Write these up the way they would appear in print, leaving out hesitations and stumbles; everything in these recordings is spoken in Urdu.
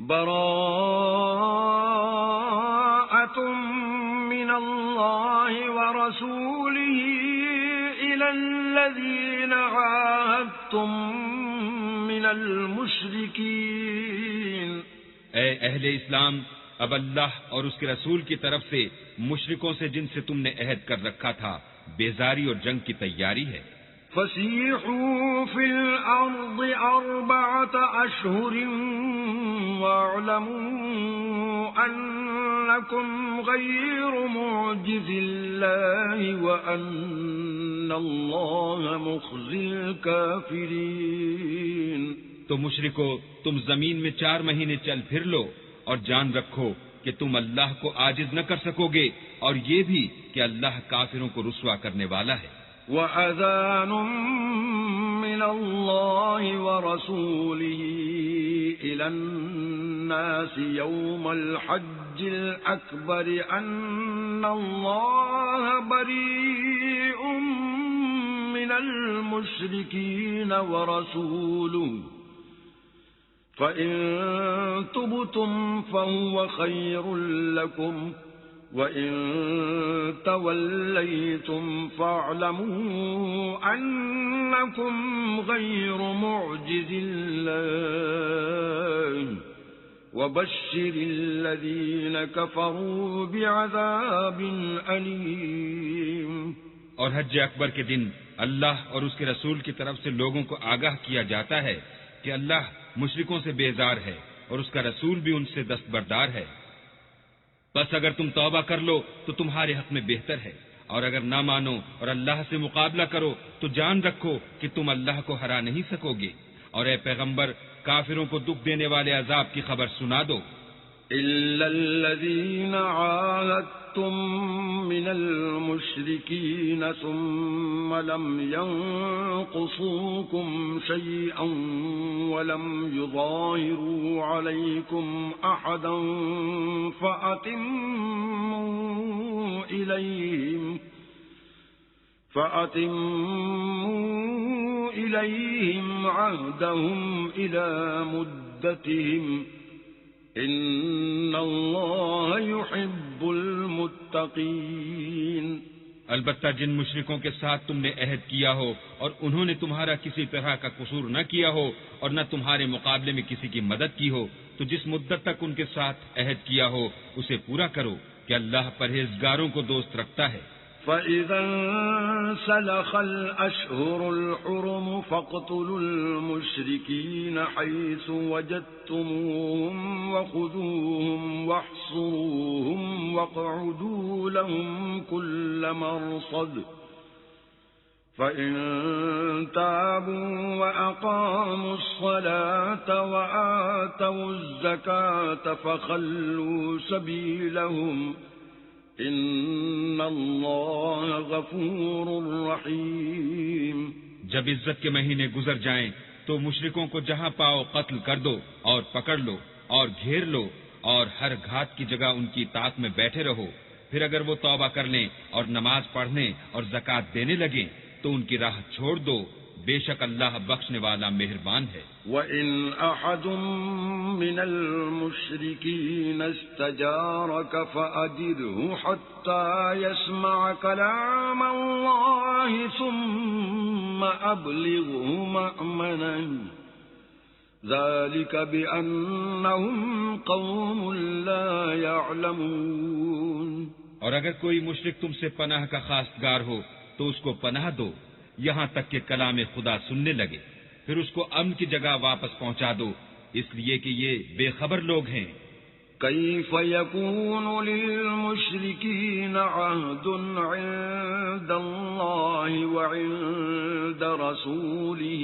براءة من الله ورسوله إلى الذين عاهدتم من المشركين. اے اہل اسلام، اب اللہ اور اس کے رسول کی طرف سے مشرکوں سے جن سے تم نے عہد کر رکھا تھا بیزاری اور جنگ کی تیاری ہے. فسيحوا في الأرض 4 أشهر واعلموا أنكم غير معجز الله وأن الله مخزي الكافرين. تو مشرکو، تم زمین میں 4 مہینے چل پھر لو اور جان رکھو کہ تم اللہ کو عاجز نہ کر سکو گے، اور یہ بھی کہ اللہ کافروں کو رسوا کرنے والا ہے. وَأَذَانٌ مِّنَ اللَّهِ وَرَسُولِهِ إِلَى النَّاسِ يَوْمَ الْحَجِّ الْأَكْبَرِ أَنَّ اللَّهَ بَرِيءٌ مِّنَ الْمُشْرِكِينَ وَرَسُولُهُ فَإِن تُبْتُمْ فَهُوَ خَيْرٌ لَّكُمْ وَإِن تَوَلَّيْتُمْ فَاعْلَمُوا أَنَّكُمْ غَيْرُ مُعْجِزِ اللَّهِ وَبَشِّرِ الَّذِينَ كَفَرُوا بِعَذَابٍ أَلِيمٍ. اور حج اکبر کے دن اللہ اور اس کے رسول کی طرف سے لوگوں کو آگاہ کیا جاتا ہے کہ اللہ مشرکوں سے بیزار ہے اور اس کا رسول بھی ان سے دستبردار ہے. بس اگر تم توبہ کر لو تو تمہارے حق میں بہتر ہے، اور اگر نہ مانو اور اللہ سے مقابلہ کرو تو جان رکھو کہ تم اللہ کو ہرا نہیں سکو گے. اور اے پیغمبر، کافروں کو دکھ دینے والے عذاب کی خبر سنا دو. إِلَّا الَّذِينَ عَاهَدتُّم مِّنَ الْمُشْرِكِينَ ثُمَّ لَمْ يَنقُصُوكُمْ شَيْئًا وَلَمْ يُظَاهِرُوا عَلَيْكُمْ أَحَدًا فَأَتِمُّوا إِلَيْهِمْ عَهْدَهُمْ إِلَى مُدَّتِهِمْ ان اللہ يحب المتقین. البتہ جن مشرکوں کے ساتھ تم نے عہد کیا ہو اور انہوں نے تمہارا کسی طرح کا قصور نہ کیا ہو اور نہ تمہارے مقابلے میں کسی کی مدد کی ہو، تو جس مدت تک ان کے ساتھ عہد کیا ہو اسے پورا کرو کہ اللہ پرہیزگاروں کو دوست رکھتا ہے. فَإِذَا انسَلَخَ الْأَشْهُرُ الْحُرُمُ فَاقْتُلُوا الْمُشْرِكِينَ حَيْثُ وَجَدتُّمُوهُمْ وَخُذُوهُمْ وَاحْصُرُوهُمْ وَاقْعُدُوا لَهُمْ كُلَّ مَرْصَدٍ فَإِن تَابُوا وَأَقَامُوا الصَّلَاةَ وَآتَوُا الزَّكَاةَ فَخَلُّوا سَبِيلَهُمْ ان اللہ غفور رحیم. جب عزت کے مہینے گزر جائیں تو مشرکوں کو جہاں پاؤ قتل کر دو اور پکڑ لو اور گھیر لو، اور ہر گھات کی جگہ ان کی اطاعت میں بیٹھے رہو. پھر اگر وہ توبہ کرنے اور نماز پڑھنے اور زکوٰۃ دینے لگیں تو ان کی راہ چھوڑ دو، بے شک اللہ بخشنے والا مہربان ہے. وَإِنْ أَحَدٌ مِّنَ الْمُشْرِكِينَ اسْتَجَارَكَ فَأَجِرْهُ حَتَّى يَسْمَعَ كَلَامَ اللَّهِ ثُمَّ أَبْلِغْهُ مَأْمَنَهُ ذَلِكَ بِأَنَّهُمْ قَوْمٌ لَا يَعْلَمُونَ. اور اگر کوئی مشرک تم سے پناہ کا خواستگار ہو تو اس کو پناہ دو یہاں تک کہ کلام خدا سننے لگے، پھر اس کو امن کی جگہ واپس پہنچا دو، اس لیے کہ یہ بے خبر لوگ ہیں. كيف يكون للمشركين عهد عند الله وعند رسوله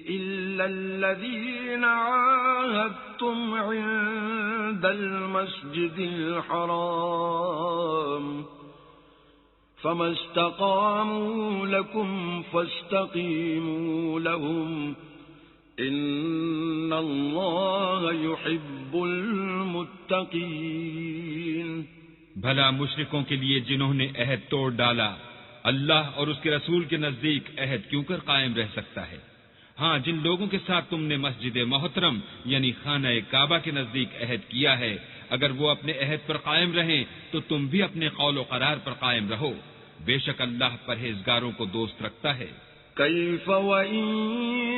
إلا الذين عاهدتم عند المسجد الحرام فما استقاموا لكم فاستقيموا لهم ان اللہ یحب المتقین. بھلا مشرکوں کے لیے جنہوں نے عہد توڑ ڈالا اللہ اور اس کے رسول کے نزدیک عہد کیوں کر قائم رہ سکتا ہے؟ ہاں، جن لوگوں کے ساتھ تم نے مسجد محترم یعنی خانہ کعبہ کے نزدیک عہد کیا ہے، اگر وہ اپنے عہد پر قائم رہیں تو تم بھی اپنے قول و قرار پر قائم رہو، بے شک اللہ پرہیزگاروں کو دوست رکھتا ہے۔ كيف وإن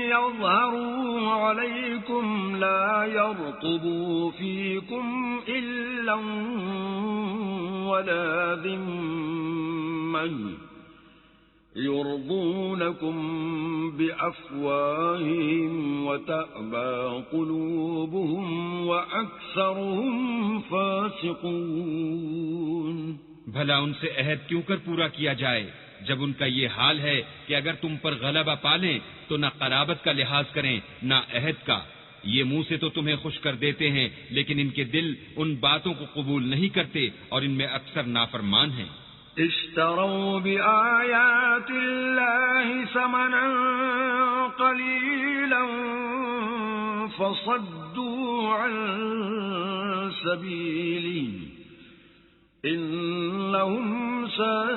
يظهروا عليكم لا يرقبوا فيكم إلا ولا ذمة يرضونكم بأفواههم وتأبى قلوبهم وأكثرهم فاسقون۔ بھلا ان سے عہد کیوں کر پورا کیا جائے جب ان کا یہ حال ہے کہ اگر تم پر غلبہ پالیں تو نہ قرابت کا لحاظ کریں نہ عہد کا۔ یہ منہ سے تو تمہیں خوش کر دیتے ہیں لیکن ان کے دل ان باتوں کو قبول نہیں کرتے اور ان میں اکثر نافرمان ہیں۔ اشتروا بآيات الله ثمنا قليلا فصدوا عن سبيله إنهم ساء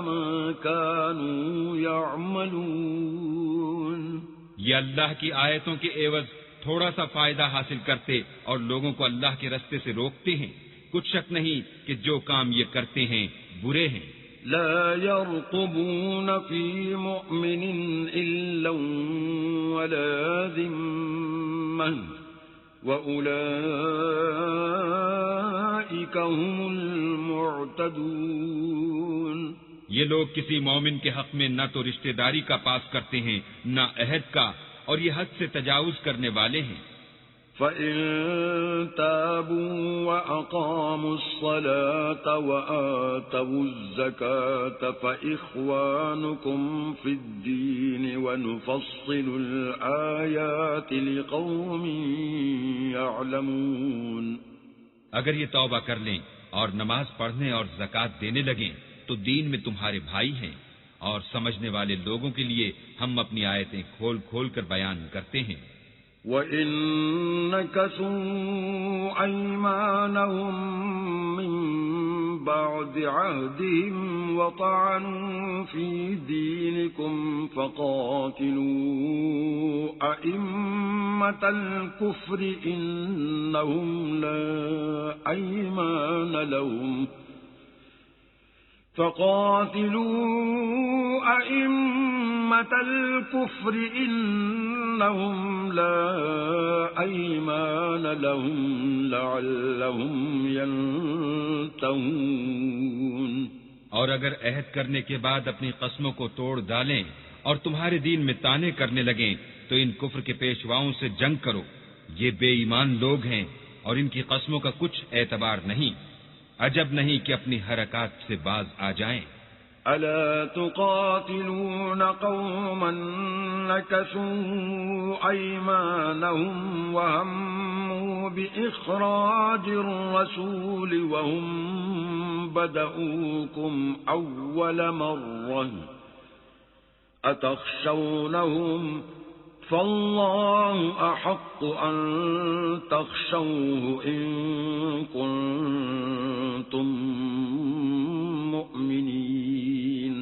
ما كانوا يعملون۔ یہ اللہ کی آیتوں کے عوض تھوڑا سا فائدہ حاصل کرتے اور لوگوں کو اللہ کے رستے سے روکتے ہیں، کچھ شک نہیں کہ جو کام یہ کرتے ہیں برے ہیں۔ لا يرقبون في مؤمن إلا ولا ذمة وأولئك هم المعتدون۔ یہ لوگ کسی مومن کے حق میں نہ تو رشتہ داری کا پاس کرتے ہیں نہ عہد کا، اور یہ حد سے تجاوز کرنے والے ہیں۔ فَإِن تَابُوا وَأَقَامُوا الصَّلَاةَ وَآتَوُا الزَّكَاةَ فَإِخْوَانُكُمْ فِي الدِّينِ وَنُفَصِّلُ الْآيَاتِ لِقَوْمٍ يَعْلَمُونَ۔ اگر یہ توبہ کر لیں اور نماز پڑھنے اور زکوٰۃ دینے لگیں تو دین میں تمہارے بھائی ہیں، اور سمجھنے والے لوگوں کے لیے ہم اپنی آیتیں کھول کھول کر بیان کرتے ہیں۔ وَإِن نَكَثُوا أَيْمَانَهُم مِّن بَعْدِ عَهْدِهِمْ وَطَعَنُوا فِي دِينِكُمْ فَقَاتِلُوا أَئِمَّةَ الْكُفْرِ إِنَّهُمْ لَا أَيْمَانَ لَهُمْ لَعَلَّهُمْ يَنْتَهُونَ۔ اور اگر عہد کرنے کے بعد اپنی قسموں کو توڑ ڈالیں اور تمہارے دین میں طعنے کرنے لگیں تو ان کفر کے پیشواؤں سے جنگ کرو، یہ بے ایمان لوگ ہیں اور ان کی قسموں کا کچھ اعتبار نہیں، عجب نہیں کہ اپنی حرکات سے باز آ جائیں۔ ألا تقاتلون قوما نكثوا أيمانهم وهموا بإخراج الرسول وهم بدؤوكم أول مرة أتخشونهم فالله أحق أن تخشوه إن كنتم مؤمنين۔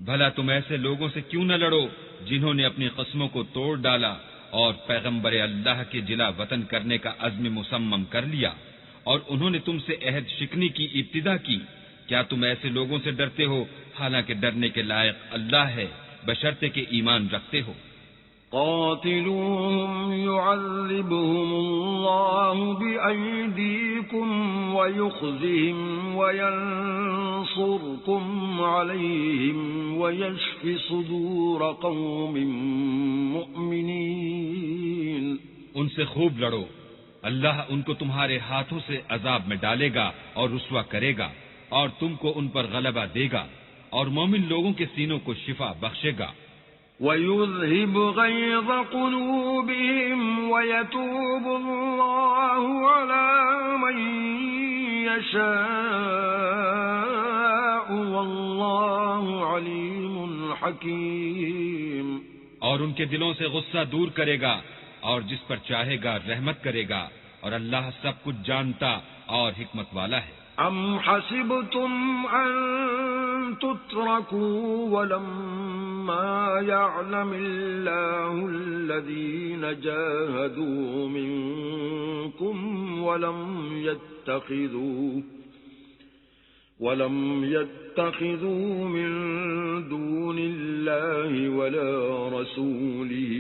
بھلا تم ایسے لوگوں سے کیوں نہ لڑو جنہوں نے اپنی قسموں کو توڑ ڈالا اور پیغمبر اللہ کے جلا وطن کرنے کا عزم مصمم کر لیا، اور انہوں نے تم سے عہد شکنی کی ابتدا کی۔ کیا تم ایسے لوگوں سے ڈرتے ہو حالانکہ ڈرنے کے لائق اللہ ہے، بشرطے کہ ایمان رکھتے ہو۔ قاتلوهم يعذبهم الله بأيديكم ويخزهم وينصركم عليهم ويشفي صدور قوم مؤمنين۔ ان سے خوب لڑو، اللہ ان کو تمہارے ہاتھوں سے عذاب میں ڈالے گا اور رسوا کرے گا، اور تم کو ان پر غلبہ دے گا، اور مومن لوگوں کے سینوں کو شفا بخشے گا۔ وَيُذْهِبُ غَيْظَ قُلُوبِهِمْ وَيَتُوبُ اللَّهُ عَلَى مَن يَشَاءُ وَاللَّهُ عَلِيمٌ حَكِيمٌ۔ اور ان کے دلوں سے غصہ دور کرے گا، اور جس پر چاہے گا رحمت کرے گا، اور اللہ سب کچھ جانتا اور حکمت والا ہے۔ أم حسبتم أن تتركوا ولما يعلم الله الذين جاهدوا منكم ولم يتخذوا من دون الله ولا رسوله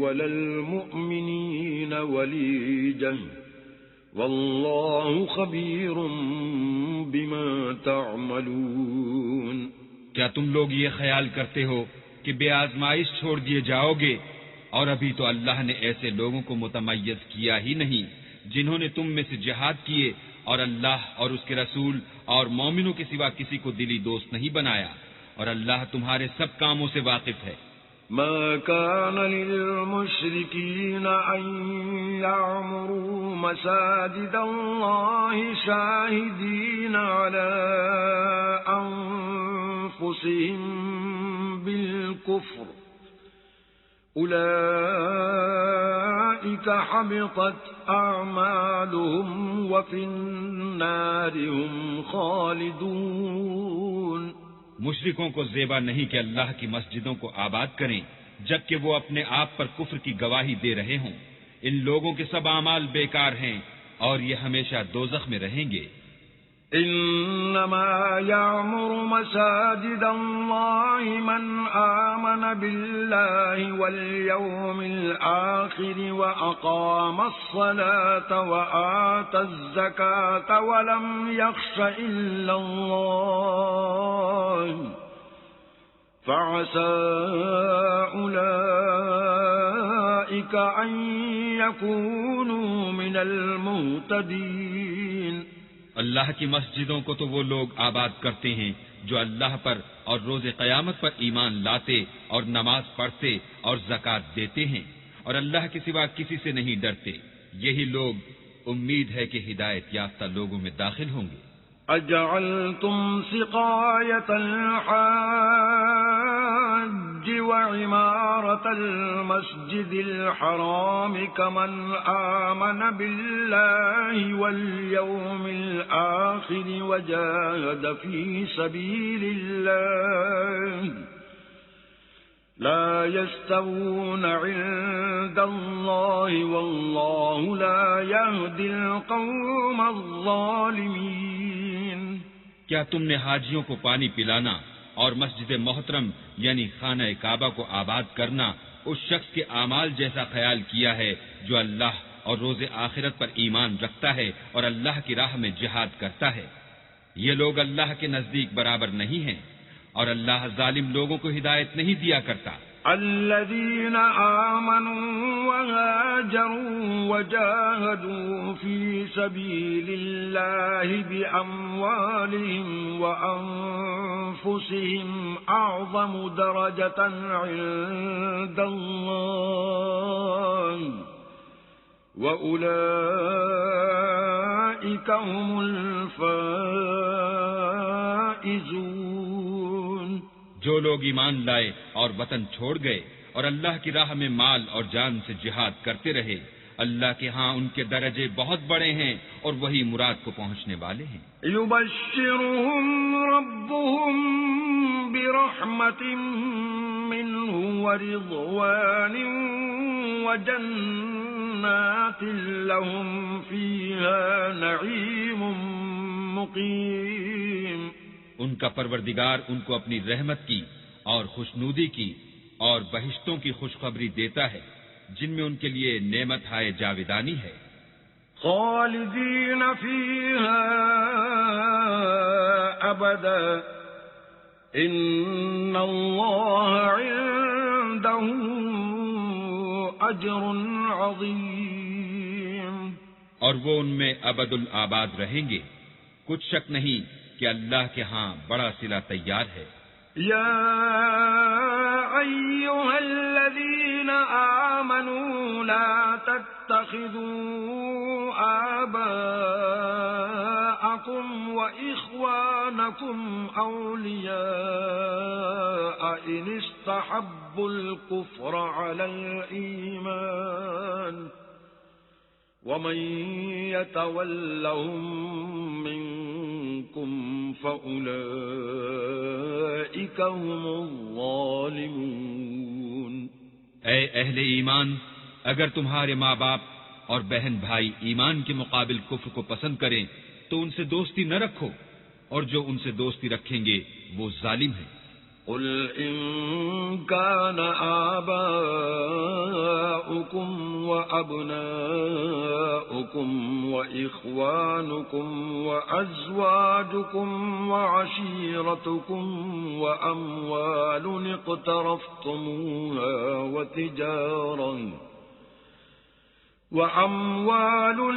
ولا المؤمنين وليجا واللہ خبیر بما تعملون۔ کیا تم لوگ یہ خیال کرتے ہو کہ بے آزمائش چھوڑ دیے جاؤ گے؟ اور ابھی تو اللہ نے ایسے لوگوں کو متمیز کیا ہی نہیں جنہوں نے تم میں سے جہاد کیے اور اللہ اور اس کے رسول اور مومنوں کے سوا کسی کو دلی دوست نہیں بنایا، اور اللہ تمہارے سب کاموں سے واقف ہے۔ ما كان للمشركين أن يعمروا مساجد الله شاهدين على أنفسهم بالكفر أولئك حبطت أعمالهم وفي النار هم خالدون۔ مشرکوں کو زیبا نہیں کہ اللہ کی مسجدوں کو آباد کریں جبکہ وہ اپنے آپ پر کفر کی گواہی دے رہے ہوں۔ ان لوگوں کے سب اعمال بیکار ہیں اور یہ ہمیشہ دوزخ میں رہیں گے۔ انما يعمر مساجد الله من آمن بالله واليوم الآخر وأقام الصلاة وآتى الزكاة ولم يخش إلا الله فعسى أولئك أن يكونوا من المهتدين۔ اللہ کی مسجدوں کو تو وہ لوگ آباد کرتے ہیں جو اللہ پر اور روز قیامت پر ایمان لاتے اور نماز پڑھتے اور زکوٰۃ دیتے ہیں اور اللہ کے سوا کسی سے نہیں ڈرتے، یہی لوگ امید ہے کہ ہدایت یافتہ لوگوں میں داخل ہوں گے۔ اجعلتم سقاية الحاج وعمارة المسجد الحرام كمن آمن بالله واليوم الآخر وجاهد في سبيل الله لا يستوون عند الله والله لا يهدي القوم الظالمين۔ کیا تم نے حاجیوں کو پانی پلانا اور مسجد محترم یعنی خانہ کعبہ کو آباد کرنا اس شخص کے اعمال جیسا خیال کیا ہے جو اللہ اور روز آخرت پر ایمان رکھتا ہے اور اللہ کی راہ میں جہاد کرتا ہے؟ یہ لوگ اللہ کے نزدیک برابر نہیں ہیں اور اللہ ظالم لوگوں کو ہدایت نہیں دیا کرتا۔ الذين آمنوا وهاجروا وجاهدوا في سبيل الله بأموالهم وأنفسهم أعظم درجة عند الله وأولئك هم الفائزون۔ جو لوگ ایمان لائے اور وطن چھوڑ گئے اور اللہ کی راہ میں مال اور جان سے جہاد کرتے رہے، اللہ کے ہاں ان کے درجے بہت بڑے ہیں اور وہی مراد کو پہنچنے والے ہیں۔ یبشرهم ربهم برحمت منه ورضوان وجنات لهم فيها نعيم مقيم۔ ان کا پروردگار ان کو اپنی رحمت کی اور خوشنودی کی اور بہشتوں کی خوشخبری دیتا ہے جن میں ان کے لیے نعمت ہائے جاویدانی ہے۔ خالدین فیہا ابدا ان اللہ عنده اجر عظیم۔ اور وہ ان میں ابد الآباد رہیں گے، کچھ شک نہیں کہ اللہ کے ہاں بڑا صلہ تیار ہے۔ یا ایھا الذین آمنوا لا تتخذوا آباءکم وإخوانکم اولیاء ان استحبوا الکفر علی الایمان ومن یتولہم منکم فأولئك هم الظالمون۔ اے اہل ایمان، اگر تمہارے ماں باپ اور بہن بھائی ایمان کے مقابل کفر کو پسند کریں تو ان سے دوستی نہ رکھو، اور جو ان سے دوستی رکھیں گے وہ ظالم ہیں۔ قل إن كان آباؤكم وأبناؤكم وإخوانكم وأزواجكم وعشيرتكم وأموال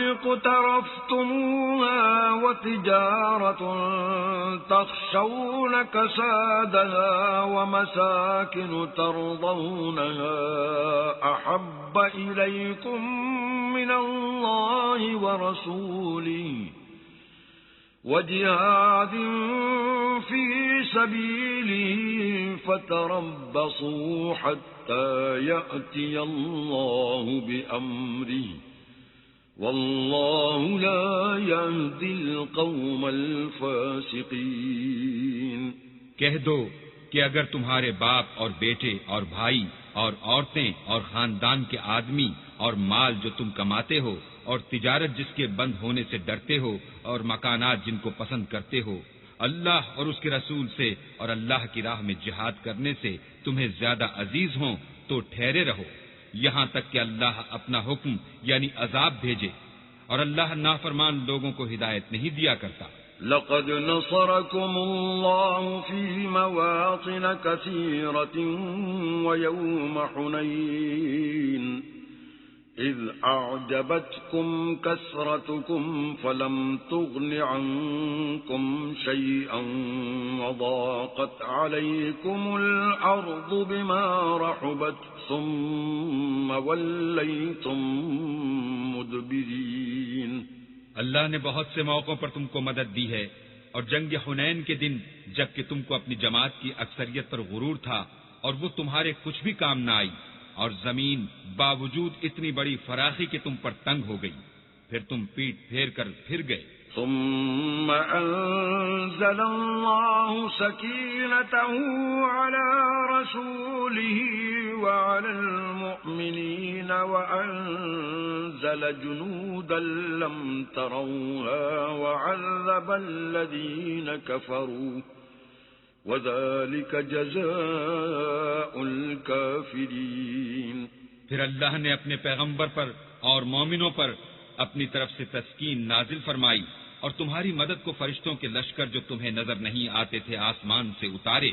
اقترفتموها وتجارة تخشون كسادها ومساكن ترضونها أحب إليكم من الله ورسوله وجهاد في سبيله فتربصوا حتى يأتي الله بأمره والله لا يهدي القوم الفاسقين۔ کہہ دو کہ اگر تمہارے باپ اور بیٹے اور بھائی اور عورتیں اور خاندان کے آدمی اور مال جو تم کماتے ہو اور تجارت جس کے بند ہونے سے ڈرتے ہو اور مکانات جن کو پسند کرتے ہو اللہ اور اس کے رسول سے اور اللہ کی راہ میں جہاد کرنے سے تمہیں زیادہ عزیز ہوں تو ٹھہرے رہو یہاں تک کہ اللہ اپنا حکم یعنی عذاب بھیجے، اور اللہ نافرمان لوگوں کو ہدایت نہیں دیا کرتا۔ لقد نصركم الله في مواطن كثيرة ويوم حنين إذ أعجبتكم كثرتكم فلم تغن عنكم شيئا وضاقت عليكم الأرض بما رحبت ثم وليتم مدبرين۔ اللہ نے بہت سے موقعوں پر تم کو مدد دی ہے، اور جنگ حنین کے دن جبکہ تم کو اپنی جماعت کی اکثریت پر غرور تھا اور وہ تمہارے کچھ بھی کام نہ آئی، اور زمین باوجود اتنی بڑی فراخی کہ تم پر تنگ ہو گئی، پھر تم پیٹ پھیر کر پھر گئے۔ ثم أنزل الله سكينته على رسوله وعلى المؤمنين وأنزل جنودا لم تروها وعذب الذين كفروا وذلك جزاء الكافرين۔ پھر اللہ نے اپنے پیغمبر پر اور مومنوں پر اپنی طرف سے تسکین نازل فرمائی، اور تمہاری مدد کو فرشتوں کے لشکر جو تمہیں نظر نہیں آتے تھے آسمان سے اتارے،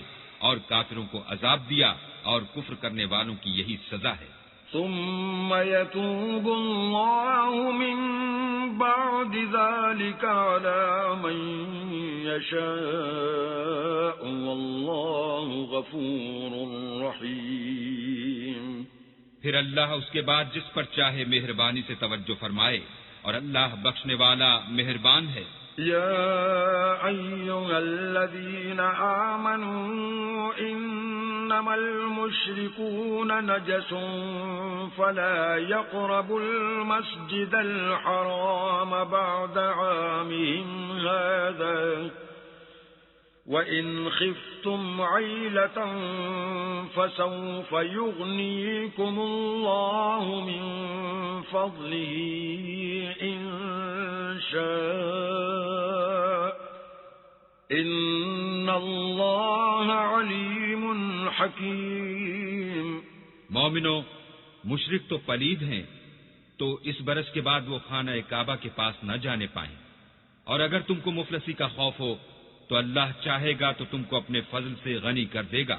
اور کافروں کو عذاب دیا، اور کفر کرنے والوں کی یہی سزا ہے۔ ثم يتوب الله من بعد ذلك على من يشاء والله غفور رحيم۔ پھر اللہ اس کے بعد جس پر چاہے مہربانی سے توجہ فرمائے، اور اللہ بخشنے والا مہربان ہے۔ يا أيها الذين آمنوا إنما المشركون نجس فلا يقربوا المسجد الحرام بعد عامهم هذا وَإِنْ خِفْتُمْ عَيْلَةً فَسَوْفَ يُغْنِيكُمُ اللَّهُ مِنْ فَضْلِهِ إِنْ شَاءَ إِنَّ اللَّهَ عَلِيمٌ حَكِيمٌ۔ مومنو، مشرک تو پلید ہیں، تو اس برس کے بعد وہ خانہ کعبہ کے پاس نہ جانے پائیں، اور اگر تم کو مفلسی کا خوف ہو تو اللہ چاہے گا تو تم کو اپنے فضل سے غنی کر دے گا،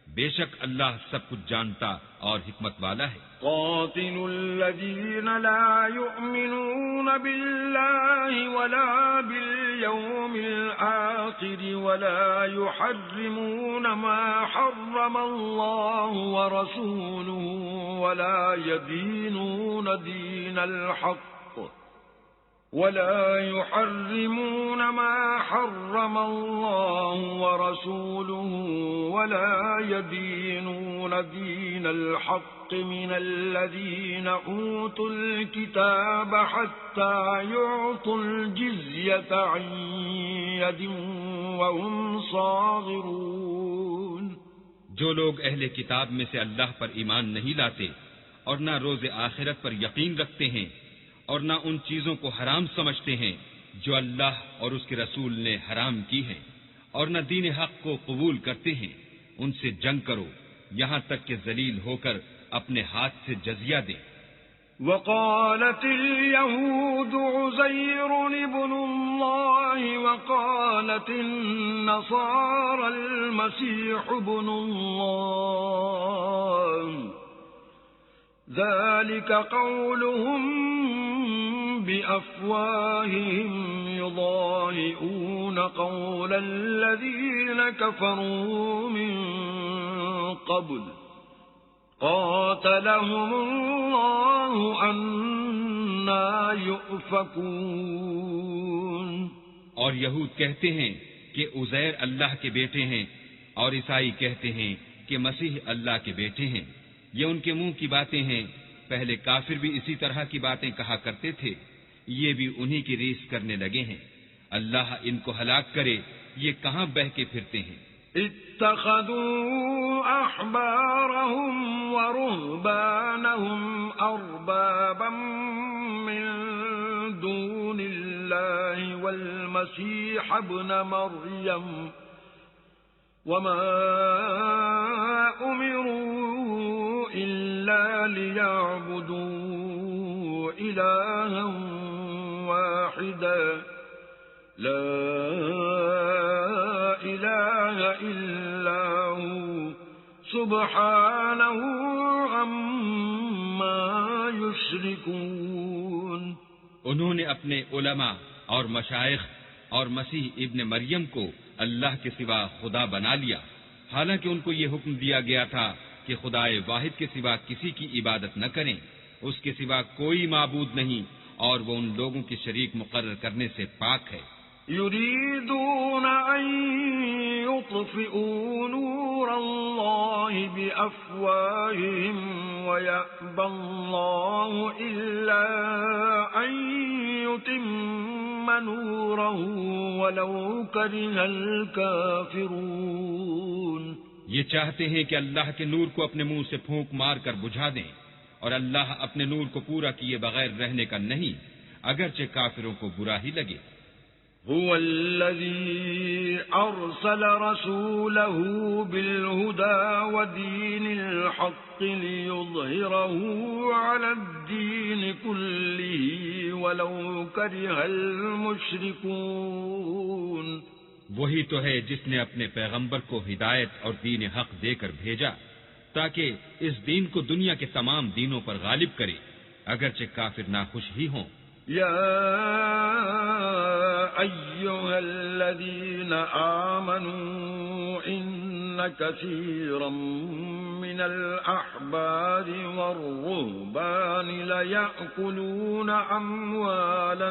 بے شک اللہ سب کچھ جانتا اور حکمت والا ہے۔ قاتلوا الذين لا يؤمنون بالله ولا باليوم الآخر ولا يحرمون ما حرم الله ورسوله ولا يدينون دين الحق ولا يحرمون ما حرم الله ورسوله ولا يدينون دين الحق من الذين أوتوا الكتاب حتى يعطوا الجزية عن يد وهم صاغرون. جو لوگ اہل کتاب میں سے اللہ پر ایمان نہیں لاتے اور نہ روز آخرت پر یقین رکھتے ہیں اور نہ ان چیزوں کو حرام سمجھتے ہیں جو اللہ اور اس کے رسول نے حرام کی ہیں اور نہ دین حق کو قبول کرتے ہیں، ان سے جنگ کرو یہاں تک کہ ذلیل ہو کر اپنے ہاتھ سے جزیہ دیں. وقالت اليهود عزير ابن الله وقالت النصارى المسيح ابن الله ذلك قولهم بأفواههم يضاهئون قول الذين كفروا من قبل قاتلهم الله أنا يؤفكون. اور یہود کہتے ہیں کہ عزیر اللہ کے بیٹے ہیں اور عیسائی کہتے ہیں کہ مسیح اللہ کے بیٹے ہیں. یہ ان کے منہ کی باتیں ہیں، پہلے کافر بھی اسی طرح کی باتیں کہا کرتے تھے، یہ بھی انہی کی ریس کرنے لگے ہیں. اللہ ان کو ہلاک کرے، یہ کہاں بہہ کے پھرتے ہیں. اتخذوا احبارهم ورهبانهم اربابا من دون الله والمسيح ابن مريم وما امروا الا ليعبدوا الها واحدا لا إله إلا هو سبحانه عما يشركون. انہوں نے اپنے علماء اور مشائخ اور مسیح ابن مریم کو اللہ کے سوا خدا بنا لیا، حالانکہ ان کو یہ حکم دیا گیا تھا کہ خدائے واحد کے سوا کسی کی عبادت نہ کریں، اس کے سوا کوئی معبود نہیں اور وہ ان لوگوں کی شریک مقرر کرنے سے پاک ہے. يريدون أن يطفئوا نور الله بأفواههم ويأبى الله إلا أن يتم نوره ولو كره الكافرون. یہ چاہتے ہیں کہ اللہ کے نور کو اپنے منہ سے پھونک مار کر بجھا دیں، اور اللہ اپنے نور کو پورا کیے بغیر رہنے کا نہیں، اگرچہ کافروں کو برا ہی لگے. هو الذي أرسل رسوله بالهدى ودين الحق ليظهره على الدين كله ولو كره المشركون. وہی تو ہے جس نے اپنے پیغمبر کو ہدایت اور دین حق دے کر بھیجا تاکہ اس دین کو دنیا کے تمام دینوں پر غالب کرے، اگرچہ کافر ناخوش ہی ہوں. يا أيها الذين آمنوا إن كثيرا من الأحبار والرهبان ليأكلون أموال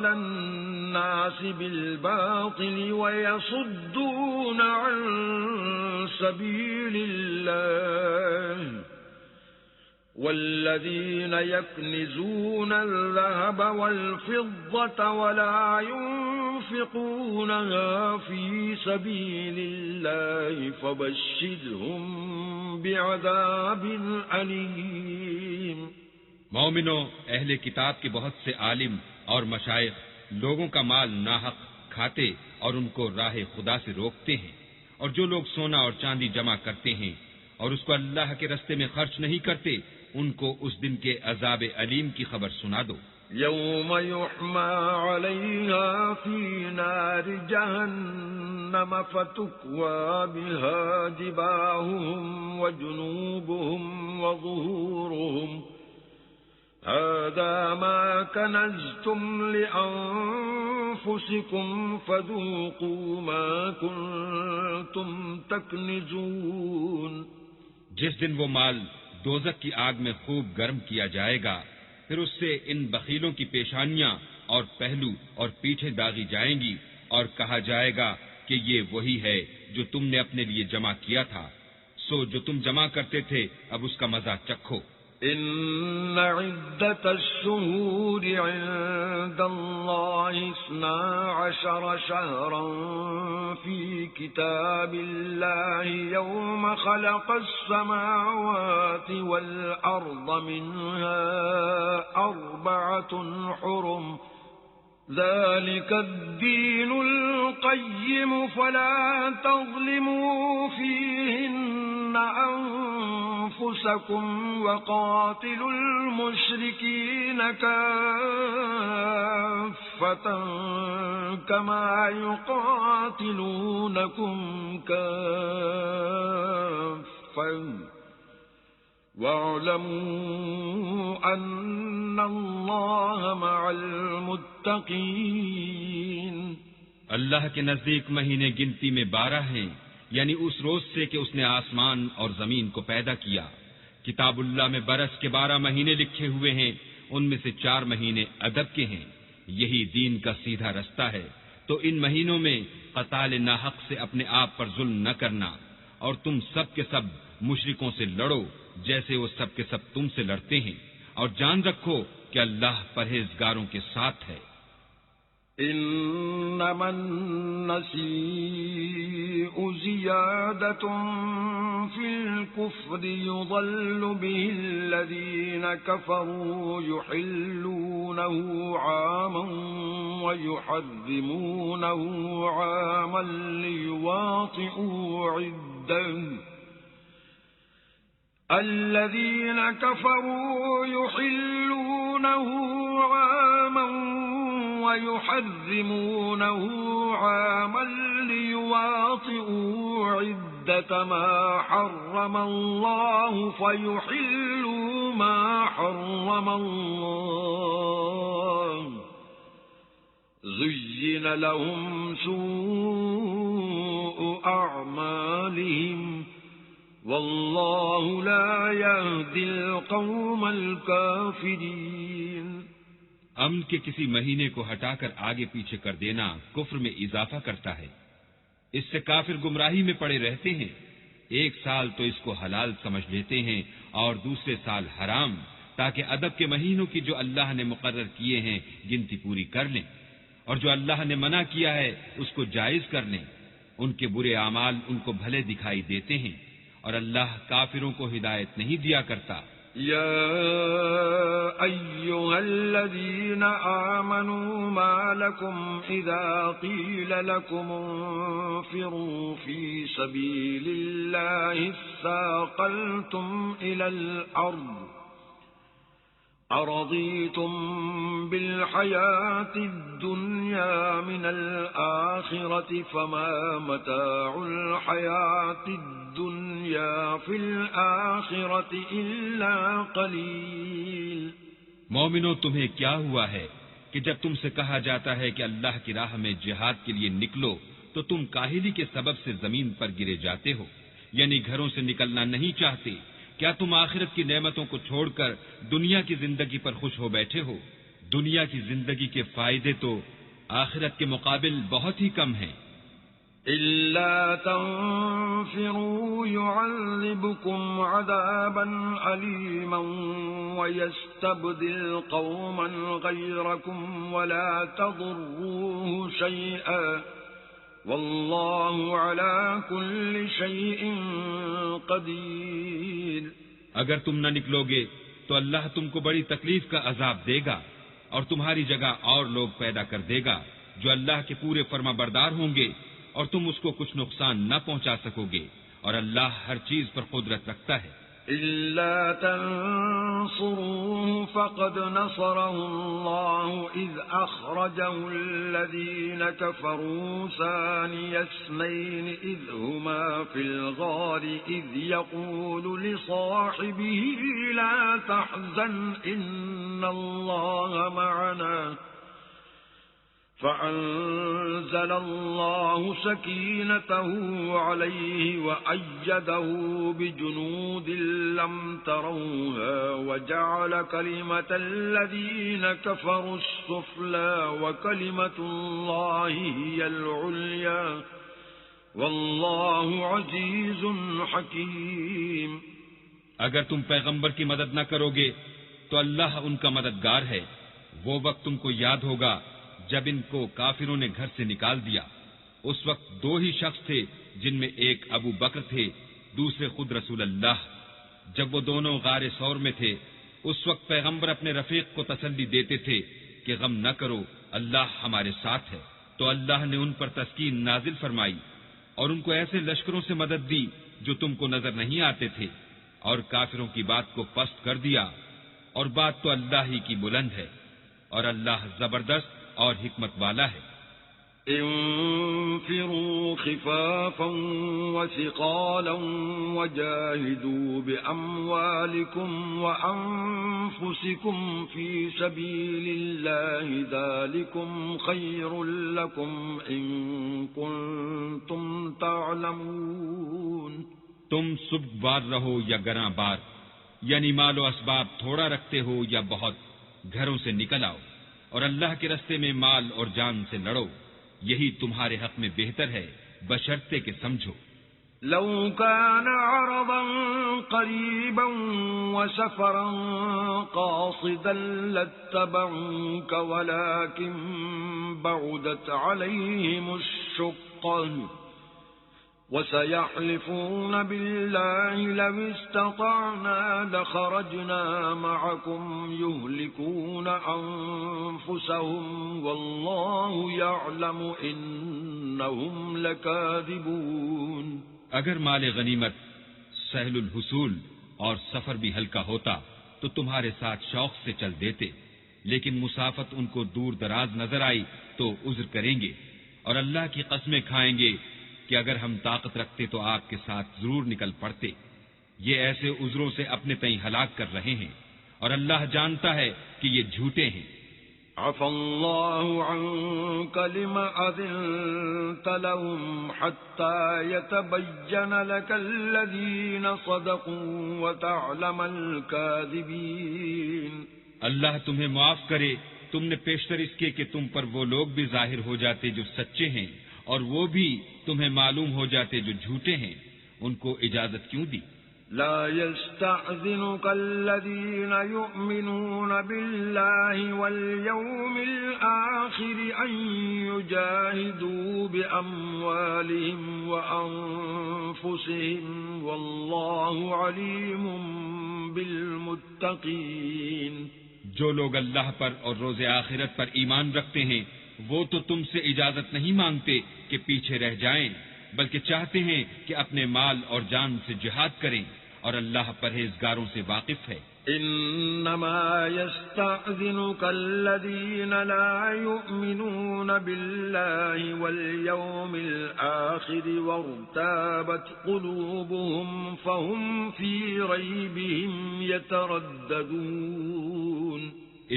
الناس بالباطل ويصدون عن سبيل الله والذين يكنزون الذهب والفضة ولا ينفقونها في سبيل الله فبشرهم بعذاب أليم. مومنوں، اہل کتاب کے بہت سے عالم اور مشائخ لوگوں کا مال ناحق کھاتے اور ان کو راہ خدا سے روکتے ہیں، اور جو لوگ سونا اور چاندی جمع کرتے ہیں اور اس کو اللہ کے رستے میں خرچ نہیں کرتے، ان کو اس دن کے عذاب علیم کی خبر سنا دو. يوم يحمى عليها في نار جهنم فتكوى بها جباههم وجنوبهم وظهورهم هذا ما كنزتم لأنفسكم فذوقوا ما كنتم تكنزون. جس دن وہ مال دوزخ کی آگ میں خوب گرم کیا جائے گا، پھر اس سے ان بخیلوں کی پیشانیاں اور پہلو اور پیٹھیں داغی جائیں گی، اور کہا جائے گا کہ یہ وہی ہے جو تم نے اپنے لیے جمع کیا تھا، سو جو تم جمع کرتے تھے اب اس کا مزہ چکھو۔ إن عدة الشهور عند الله 12 شهرا في كتاب الله يوم خلق السماوات والأرض منها 4 حرم ذلك الدين القيم فلا تظلموا فيهن أنفسكم وقاتلوا المشركين كافة كما يقاتلونكم كافة وَاعْلَمُوا أَنَّ اللَّهَ مَعَ الْمُتَّقِينَ۔ اللہ کے نزدیک مہینے گنتی میں 12 ہیں، یعنی اس روز سے کہ اس نے آسمان اور زمین کو پیدا کیا۔ کتاب اللہ میں برس کے 12 مہینے لکھے ہوئے ہیں، ان میں سے 4 مہینے ادب کے ہیں، یہی دین کا سیدھا رستہ ہے۔ تو ان مہینوں میں قتال ناحق سے اپنے آپ پر ظلم نہ کرنا، اور تم سب کے سب مشرکوں سے لڑو جیسے وہ سب کے سب تم سے لڑتے ہیں، اور جان رکھو کہ اللہ پرہیزگاروں کے ساتھ ہے۔ انما النسیء زیادة فی الكفر یضل به الذین کفروا یحلونه عاما ویحرمونه عاما لیواطئوا عدة الذين كفروا يحلونه عاما ويحرمونه عاما ليواطئوا عدة ما حرم الله فيحلوا ما حرم الله زين لهم سوء أعمالهم واللہ لا یہدی القوم الکافرین۔ امن کے کسی مہینے کو ہٹا کر آگے پیچھے کر دینا کفر میں اضافہ کرتا ہے، اس سے کافر گمراہی میں پڑے رہتے ہیں۔ ایک سال تو اس کو حلال سمجھ لیتے ہیں اور دوسرے سال حرام، تاکہ ادب کے مہینوں کی جو اللہ نے مقرر کیے ہیں گنتی پوری کر لیں، اور جو اللہ نے منع کیا ہے اس کو جائز کر لیں۔ ان کے برے اعمال ان کو بھلے دکھائی دیتے ہیں، اور اللہ کافروں کو ہدایت نہیں دیا کرتا۔ یا ایھا الذین آمنوا ما لکم اذا قیل لکم انفروا فی سبیل اللہ اثاقلتم الی الارض أرضيتم بالحياة الدنيا من الآخرة فما متاع الحياة الدنيا في الآخرة إلا قليل۔ مومنو، تمہیں کیا ہوا ہے کہ جب تم سے کہا جاتا ہے کہ اللہ کی راہ میں جہاد کے لیے نکلو تو تم کاہلی کے سبب سے زمین پر گرے جاتے ہو، یعنی گھروں سے نکلنا نہیں چاہتے۔ کیا تم آخرت کی نعمتوں کو چھوڑ کر دنیا کی زندگی پر خوش ہو بیٹھے ہو؟ دنیا کی زندگی کے فائدے تو آخرت کے مقابل بہت ہی کم ہیں۔ إِلَّا تَنفِرُوا يُعَذِّبْكُمْ عَذَابًا أَلِيمًا وَيَسْتَبْدِلْ قَوْمًا غَيْرَكُمْ وَلَا تَضُرُّوهُ شَيْئًا واللہ علی کل شیء قدیر۔ اگر تم نہ نکلو گے تو اللہ تم کو بڑی تکلیف کا عذاب دے گا، اور تمہاری جگہ اور لوگ پیدا کر دے گا جو اللہ کے پورے فرما بردار ہوں گے، اور تم اس کو کچھ نقصان نہ پہنچا سکو گے، اور اللہ ہر چیز پر قدرت رکھتا ہے۔ إِلَّا تَنصُرُوهُ فَقَدْ نَصَرَهُ اللَّهُ إِذْ أَخْرَجَهُ الَّذِينَ كَفَرُوا ثَانِيَ اثْنَيْنِ إِذْ هُمَا فِي الْغَارِ إِذْ يَقُولُ لِصَاحِبِهِ لَا تَحْزَنْ إِنَّ اللَّهَ مَعَنَا فأنزل الله سكينته عليه وأيده بجنود لم تروها وجعل كلمة الذين كفروا السفلى وكلمة الله هي العليا والله عزيز حكيم. اگر تم پیغمبر کی مدد نہ کرو گے تو اللہ ان کا مددگار ہے. وہ وقت تم کو یاد ہوگا جب ان کو کافروں نے گھر سے نکال دیا. اس وقت دو ہی شخص تھے جن میں ایک ابو بکر تھے، دوسرے خود رسول اللہ. جب وہ دونوں غار ثور میں تھے اس وقت پیغمبر اپنے رفیق کو تسلی دیتے تھے کہ غم نہ کرو، اللہ ہمارے ساتھ ہے. تو اللہ نے ان پر تسکین نازل فرمائی اور ان کو ایسے لشکروں سے مدد دی جو تم کو نظر نہیں آتے تھے، اور کافروں کی بات کو پست کر دیا. اور بات تو اللہ ہی کی بلند ہے، اور اللہ زبردست اور حکمت والا ہے. انفروا خفافا وثقالا وجاهدوا بأموالكم وأنفسكم في سبيل الله ذلكم خير لكم إن كنتم تعلمون. تم سبکبار رہو یا گراں بار، یعنی مال و اسباب تھوڑا رکھتے ہو یا بہت، گھروں سے نکل آؤ اور اللہ کے رستے میں مال اور جان سے لڑو، یہی تمہارے حق میں بہتر ہے بشرطے کہ سمجھو. لو كان عرضا قريبا وسفرا قاصدا لاتبعوك ولكن بعدت عليهم الشقة وسيحلفون بالله لو استطعنا لخرجنا معكم يهلكون أنفسهم والله يعلم إنهم لكاذبون. اگر مال غنیمت سہل الحصول اور سفر بھی ہلکا ہوتا تو تمہارے ساتھ شوق سے چل دیتے، لیکن مسافت ان کو دور دراز نظر آئی تو عذر کریں گے، اور اللہ کی قسمیں کھائیں گے کہ اگر ہم طاقت رکھتے تو آپ کے ساتھ ضرور نکل پڑتے. یہ ایسے عذروں سے اپنے تئیں ہلاک کر رہے ہیں، اور اللہ جانتا ہے کہ یہ جھوٹے ہیں. عفى الله عنك لما أذنت لهم حتى يتبين لك الذين صدقوا وتعلم الكاذبين. اللہ تمہیں معاف کرے، تم نے پیشتر اس کے کہ تم پر وہ لوگ بھی ظاہر ہو جاتے جو سچے ہیں، اور وہ بھی تمہیں معلوم ہو جاتے جو جھوٹے ہیں. ان کو اجازت کیوں دی؟ لا يستأذنك الذين يؤمنون بالله واليوم الآخر أن يجاهدوا بأموالهم وأنفسهم والله عليم بالمتقين. جو لوگ اللہ پر اور روز آخرت پر ایمان رکھتے ہیں وہ تو تم سے اجازت نہیں مانگتے کہ پیچھے رہ جائیں، بلکہ چاہتے ہیں کہ اپنے مال اور جان سے جہاد کریں، اور اللہ پرہیزگاروں سے واقف ہے. انما يستأذنك الذين لا يؤمنون بالله واليوم الآخر وارتابت قلوبهم فهم في ريبهم يترددون.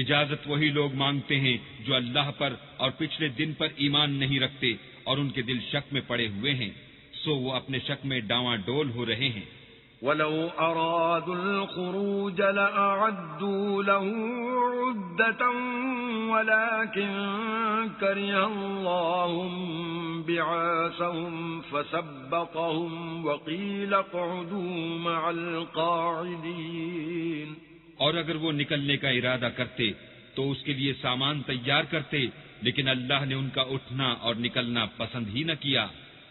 اجازت وہی لوگ مانگتے ہیں جو اللہ پر اور پچھلے دن پر ایمان نہیں رکھتے اور ان کے دل شک میں پڑے ہوئے ہیں، سو وہ اپنے شک میں ڈاواں ڈول ہو رہے ہیں. وَلَوْ أَرَادُوا الْخُرُوجَ لَأَعَدُّوا لَهُ عُدَّةً وَلَكِنْ كَرِهَ اللَّهُ بِعَاثَهُمْ فَثَبَّطَهُمْ وَقِيلَ اقْعُدُوا مَعَ الْقَاعِدِينَ. اور اگر وہ نکلنے کا ارادہ کرتے تو اس کے لیے سامان تیار کرتے، لیکن اللہ نے ان کا اٹھنا اور نکلنا پسند ہی نہ کیا،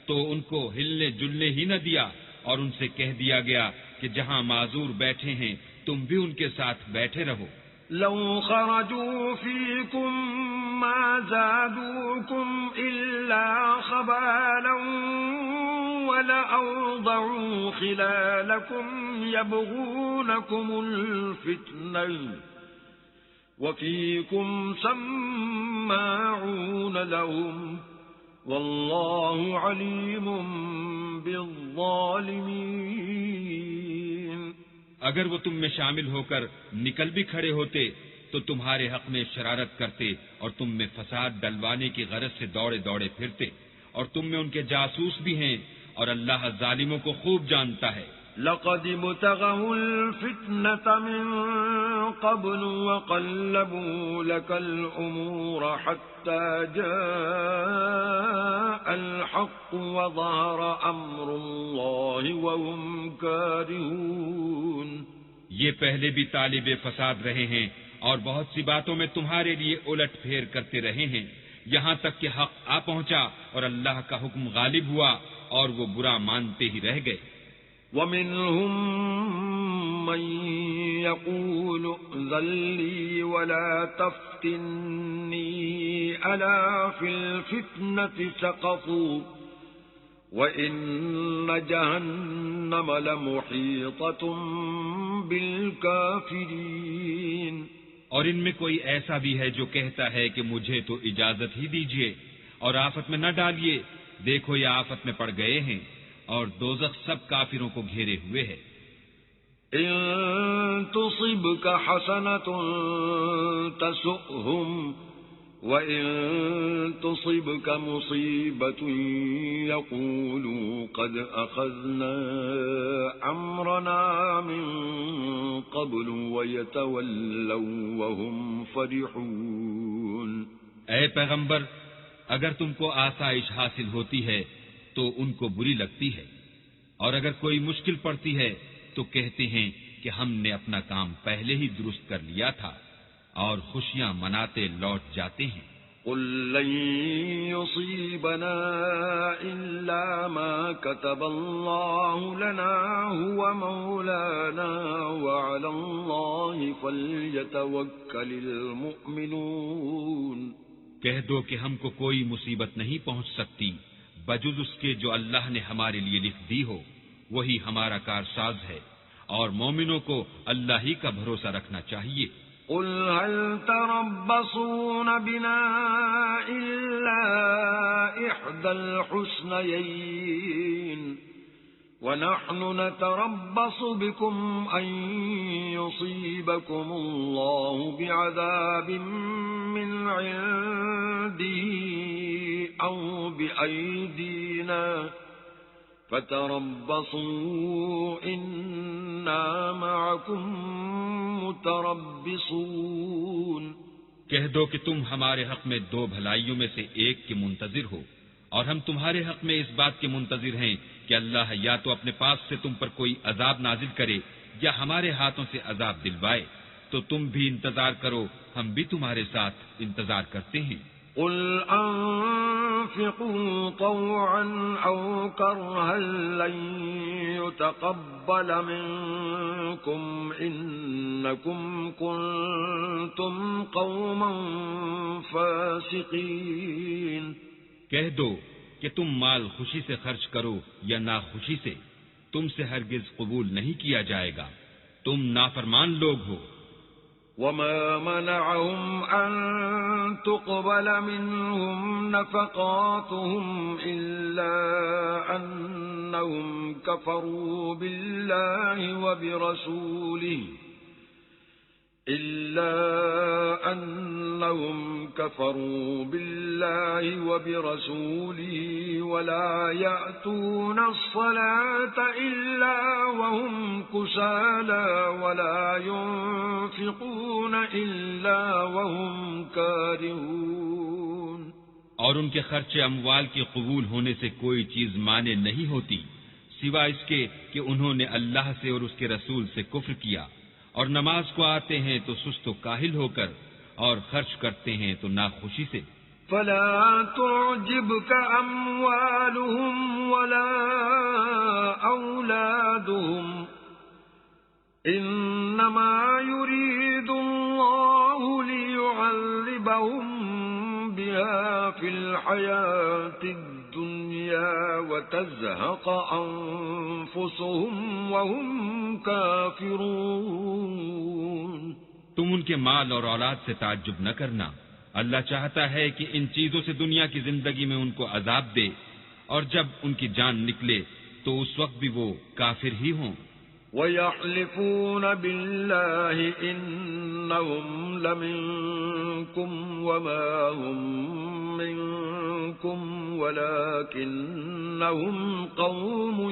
تو ان کو ہلنے جلنے ہی نہ دیا، اور ان سے کہہ دیا گیا کہ جہاں معذور بیٹھے ہیں تم بھی ان کے ساتھ بیٹھے رہو. لو خرجوا فيكم ما زادوكم إلا خبالا ولأوضعوا خلالكم يبغونكم الفتنة وفيكم سماعون لهم والله عليم بالظالمين. اگر وہ تم میں شامل ہو کر نکل بھی کھڑے ہوتے تو تمہارے حق میں شرارت کرتے اور تم میں فساد ڈلوانے کی غرض سے دوڑے دوڑے پھرتے، اور تم میں ان کے جاسوس بھی ہیں، اور اللہ ظالموں کو خوب جانتا ہے۔ لقد ابتغوا الفتنة من قبل وقلبوا لك الأمور حتى جاء الحق وظهر أمر الله وهم كارهون۔ یہ پہلے بھی طالب فساد رہے ہیں اور بہت سی باتوں میں تمہارے لیے الٹ پھیر کرتے رہے ہیں، یہاں تک کہ حق آ پہنچا اور اللہ کا حکم غالب ہوا اور وہ برا مانتے ہی رہ گئے۔ وَمِنْهُمْ مَنْ يَقُولُ ائْذَنْ لِي وَلَا تَفْتِنِّي أَلَا فِي الْفِتْنَةِ سَقَطُوا وَإِنَّ جَهَنَّمَ لَمُحِيطَةٌ بِالْكَافِرِينَ۔ اور ان میں کوئی ایسا بھی ہے جو کہتا ہے کہ مجھے تو اجازت ہی دیجیے اور آفت میں نہ ڈالیے، دیکھو یہ آفت میں پڑ گئے ہیں اور دوزخ سب کافروں کو گھیرے ہوئے ہے۔ إن تصبك حسنة تسؤهم وإن تصبك مصيبة يقولوا قد أخذنا أمرنا من قبل ويتولوا وهم فرحون۔ اے پیغمبر، اگر تم کو آسائش حاصل ہوتی ہے تو ان کو بری لگتی ہے، اور اگر کوئی مشکل پڑتی ہے تو کہتے ہیں کہ ہم نے اپنا کام پہلے ہی درست کر لیا تھا، اور خوشیاں مناتے لوٹ جاتے ہیں۔ قل لن يصيبنا إلا ما كتب الله لنا هو مولانا وعلى الله فليتوكل المؤمنون۔ کہہ دو کہ ہم کو کوئی مصیبت نہیں پہنچ سکتی بجز اس کے جو اللہ نے ہمارے لیے لکھ دی ہو، وہی ہمارا کارساز ہے، اور مومنوں کو اللہ ہی کا بھروسہ رکھنا چاہیے۔ قل هل تربصون بنا إلا إحدى الحسنيين ونحن نتربص بكم أن يصيبكم الله بعذاب من عنده أو بأيدينا فتربصوا إنا معكم متربصون۔ کہہ دو کہ تم ہمارے حق میں دو بھلائیوں میں سے ایک کے منتظر ہو، اور ہم تمہارے حق میں اس بات کے منتظر ہیں کہ اللہ یا تو اپنے پاس سے تم پر کوئی عذاب نازل کرے یا ہمارے ہاتھوں سے عذاب دلوائے، تو تم بھی انتظار کرو، ہم بھی تمہارے ساتھ انتظار کرتے ہیں۔ قل انفقوا طوعا او كرها لن يتقبل منكم انكم كنتم قوما فاسقين۔ کہہ دو کہ تم مال خوشی سے خرچ کرو یا ناخوشی سے، تم سے ہرگز قبول نہیں کیا جائے گا، تم نافرمان لوگ ہو۔ وما منعهم أن تقبل منهم نفقاتهم إلا أنهم كفروا بالله وبرسوله ولا يأتون الصلاة إلا وهم كسالى ولا ينفقون إلا وهم كارهون۔ اور ان کے خرچ اموال کے قبول ہونے سے کوئی چیز مانے نہیں ہوتی سوا اس کے کہ انہوں نے اللہ سے اور اس کے رسول سے کفر کیا، اور نماز کو آتے ہیں تو سست و کاہل ہو کر، اور خرچ کرتے ہیں تو ناخوشی سے۔ فلا تعجبك أموالهم ولا أولادهم إنما يريد الله ليعذبهم بها في الحياة الدنيا وتزهق أنفسهم وهم كافرون۔ تم ان کے مال اور اولاد سے تعجب نہ کرنا، اللہ چاہتا ہے کہ ان چیزوں سے دنیا کی زندگی میں ان کو عذاب دے، اور جب ان کی جان نکلے تو اس وقت بھی وہ کافر ہی ہوں۔ وَيَحْلِفُونَ بِاللَّهِ إِنَّهُمْ لَمِنكُمْ وَمَا هُمْ مِنكُمْ وَلَكِنَّهُمْ قَوْمٌ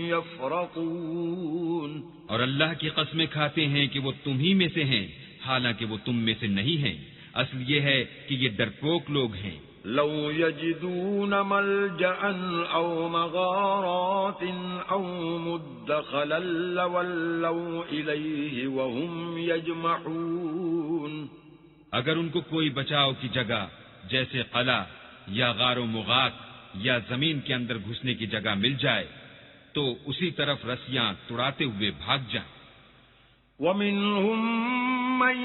يَفْرَقُونَ اور اللہ کی قسمیں کھاتے ہیں کہ وہ تم ہی میں سے ہیں، حالانکہ وہ تم میں سے نہیں ہیں۔ اصل یہ ہے کہ یہ ڈرپوک لوگ ہیں۔ لو يجدون ملجأ أو مغارات أو مدخلا لولوا إليه وهم يجمحون۔ اگر ان کو کوئی بچاؤ کی جگہ جیسے قلعہ یا غار و مغات یا زمین کے اندر گھسنے کی جگہ مل جائے تو اسی طرف رسیاں توڑاتے ہوئے بھاگ جائیں۔ وَمِنْهُمْ مَنْ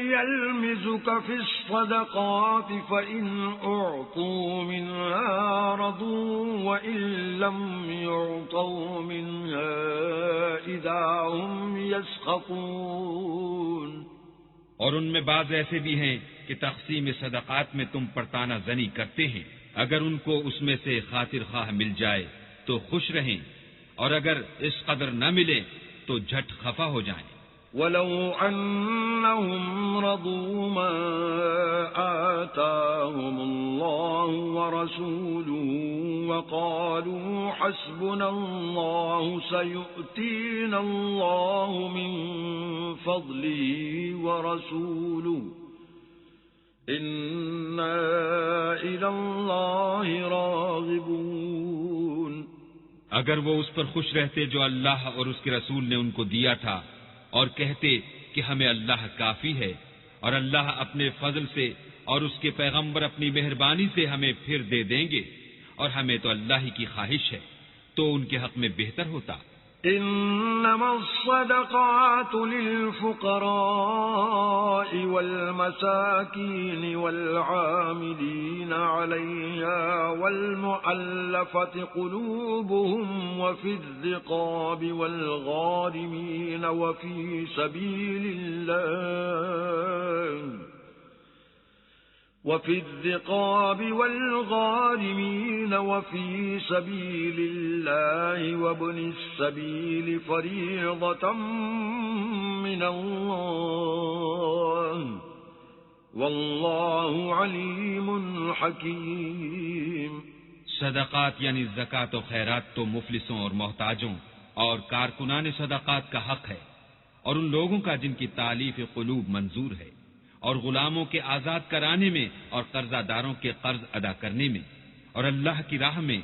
يَلْمِزُكَ فِي الصَّدَقَاتِ فَإِنْ أُعْطُوا مِنْهَا رَضُوا وَإِنْ لَمْ يُعْطَوْا مِنْهَا إِذَا هُمْ يَسْخَطُونَ۔ اور ان میں بعض ایسے بھی ہیں کہ تقسیم صدقات میں تم پر طعنہ زنی کرتے ہیں، اگر ان کو اس میں سے خاطر خواہ مل جائے تو خوش رہیں، اور اگر اس قدر نہ ملے تو جھٹ خفا ہو جائیں۔ وَلَوْ أَنَّهُمْ رَضُوا مَا آتَاهُمُ اللَّهُ وَرَسُولُهُ وَقَالُوا حَسْبُنَا اللَّهُ سَيُؤْتِينَا اللَّهُ مِنْ فَضْلِهِ وَرَسُولُهُ إِنَّا إِلَى اللَّهِ رَاغِبُونَ۔ اگر وہ اس پر خوش رہتے جو اللہ اور اس کے رسول نے ان کو دیا تھا، اور کہتے کہ ہمیں اللہ کافی ہے، اور اللہ اپنے فضل سے اور اس کے پیغمبر اپنی مہربانی سے ہمیں پھر دے دیں گے، اور ہمیں تو اللہ ہی کی خواہش ہے، تو ان کے حق میں بہتر ہوتا۔ انما الصدقات للفقراء والمساكين والعاملين عليها والمؤلفة قلوبهم وفي الرقاب والغارمين وفي سبيل الله وفي الرقاب والغارمين وفي سبيل الله وابن السبيل فريضة من الله والله عليم حكيم۔ صدقات یعنی زکوٰۃ و خیرات تو مفلسوں اور محتاجوں اور کارکنان صدقات کا حق ہے، اور ان لوگوں کا جن کی تالیف قلوب منظور ہے، اور غلاموں کے آزاد کرانے میں اور قرضہ داروں کے قرض ادا کرنے میں، اور اللہ کی راہ میں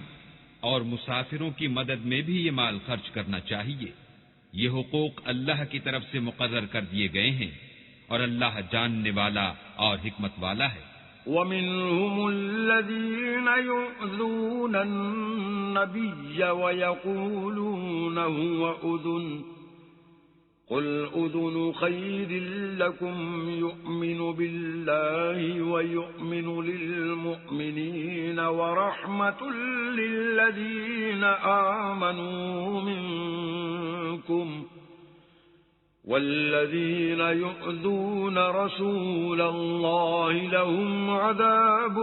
اور مسافروں کی مدد میں بھی یہ مال خرچ کرنا چاہیے۔ یہ حقوق اللہ کی طرف سے مقرر کر دیے گئے ہیں، اور اللہ جاننے والا اور حکمت والا ہے۔ وَمِنْهُمُ الَّذِينَ يُؤْذُونَ النَّبِيَّ وَيَقُولُونَ هُوَ أُذُنٌ قُلْ أُذُنُ خَيْرٍ لَكُمْ يُؤْمِنُ بِاللَّهِ وَيُؤْمِنُ لِلْمُؤْمِنِينَ وَرَحْمَةٌ لِلَّذِينَ آمَنُوا مِنكُمْ وَالَّذِينَ يُؤْذُونَ رَسُولَ اللَّهِ لَهُمْ عَذَابٌ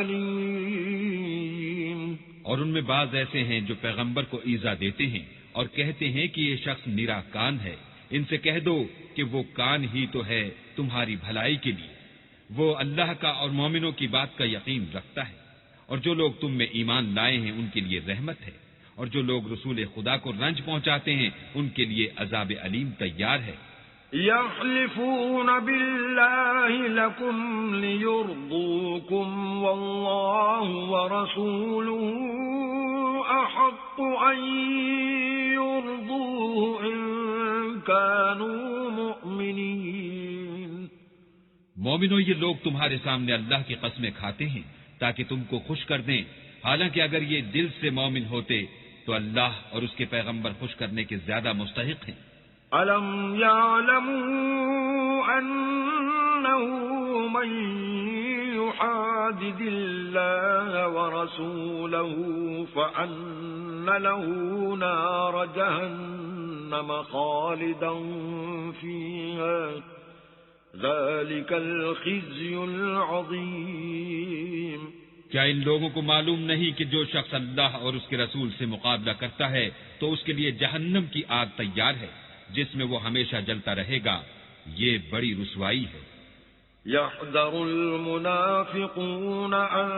أَلِيمٌ۔ اور ان میں بعض ایسے ہیں جو پیغمبر کو ایذا دیتے ہیں اور کہتے ہیں کہ یہ شخص نرا کان ہے، ان سے کہہ دو کہ وہ کان ہی تو ہے تمہاری بھلائی کے لیے، وہ اللہ کا اور مومنوں کی بات کا یقین رکھتا ہے، اور جو لوگ تم میں ایمان لائے ہیں ان کے لیے رحمت ہے، اور جو لوگ رسول خدا کو رنج پہنچاتے ہیں ان کے لیے عذاب علیم تیار ہے۔ يحلفون بالله لكم ليرضوكم والله ورسوله أحق أن يرضوه إن كانوا مؤمنين۔ مومنو، یہ لوگ تمہارے سامنے اللہ کی قسمیں کھاتے ہیں تاکہ تم کو خوش کر دیں، حالانکہ اگر یہ دل سے مومن ہوتے تو اللہ اور اس کے پیغمبر خوش کرنے کے زیادہ مستحق ہیں۔ أَلَمْ يَعْلَمُوا أَنَّهُ مَن يُحَادِدِ اللَّهَ وَرَسُولَهُ فَأَنَّ لَهُ نَارَ جَهَنَّمَ خَالِدًا فِيهَا ذَلِكَ الْخِزْيُ الْعَظِيمُ۔ کیا ان لوگوں کو معلوم نہیں کہ جو شخص اللہ اور اس کے رسول سے مقابلہ کرتا ہے تو تو اس کے لیے جہنم کی آگ تیار ہے جس میں وہ ہمیشہ جلتا رہے گا. یہ بڑی رسوائی ہے. يحذر المنافقون أن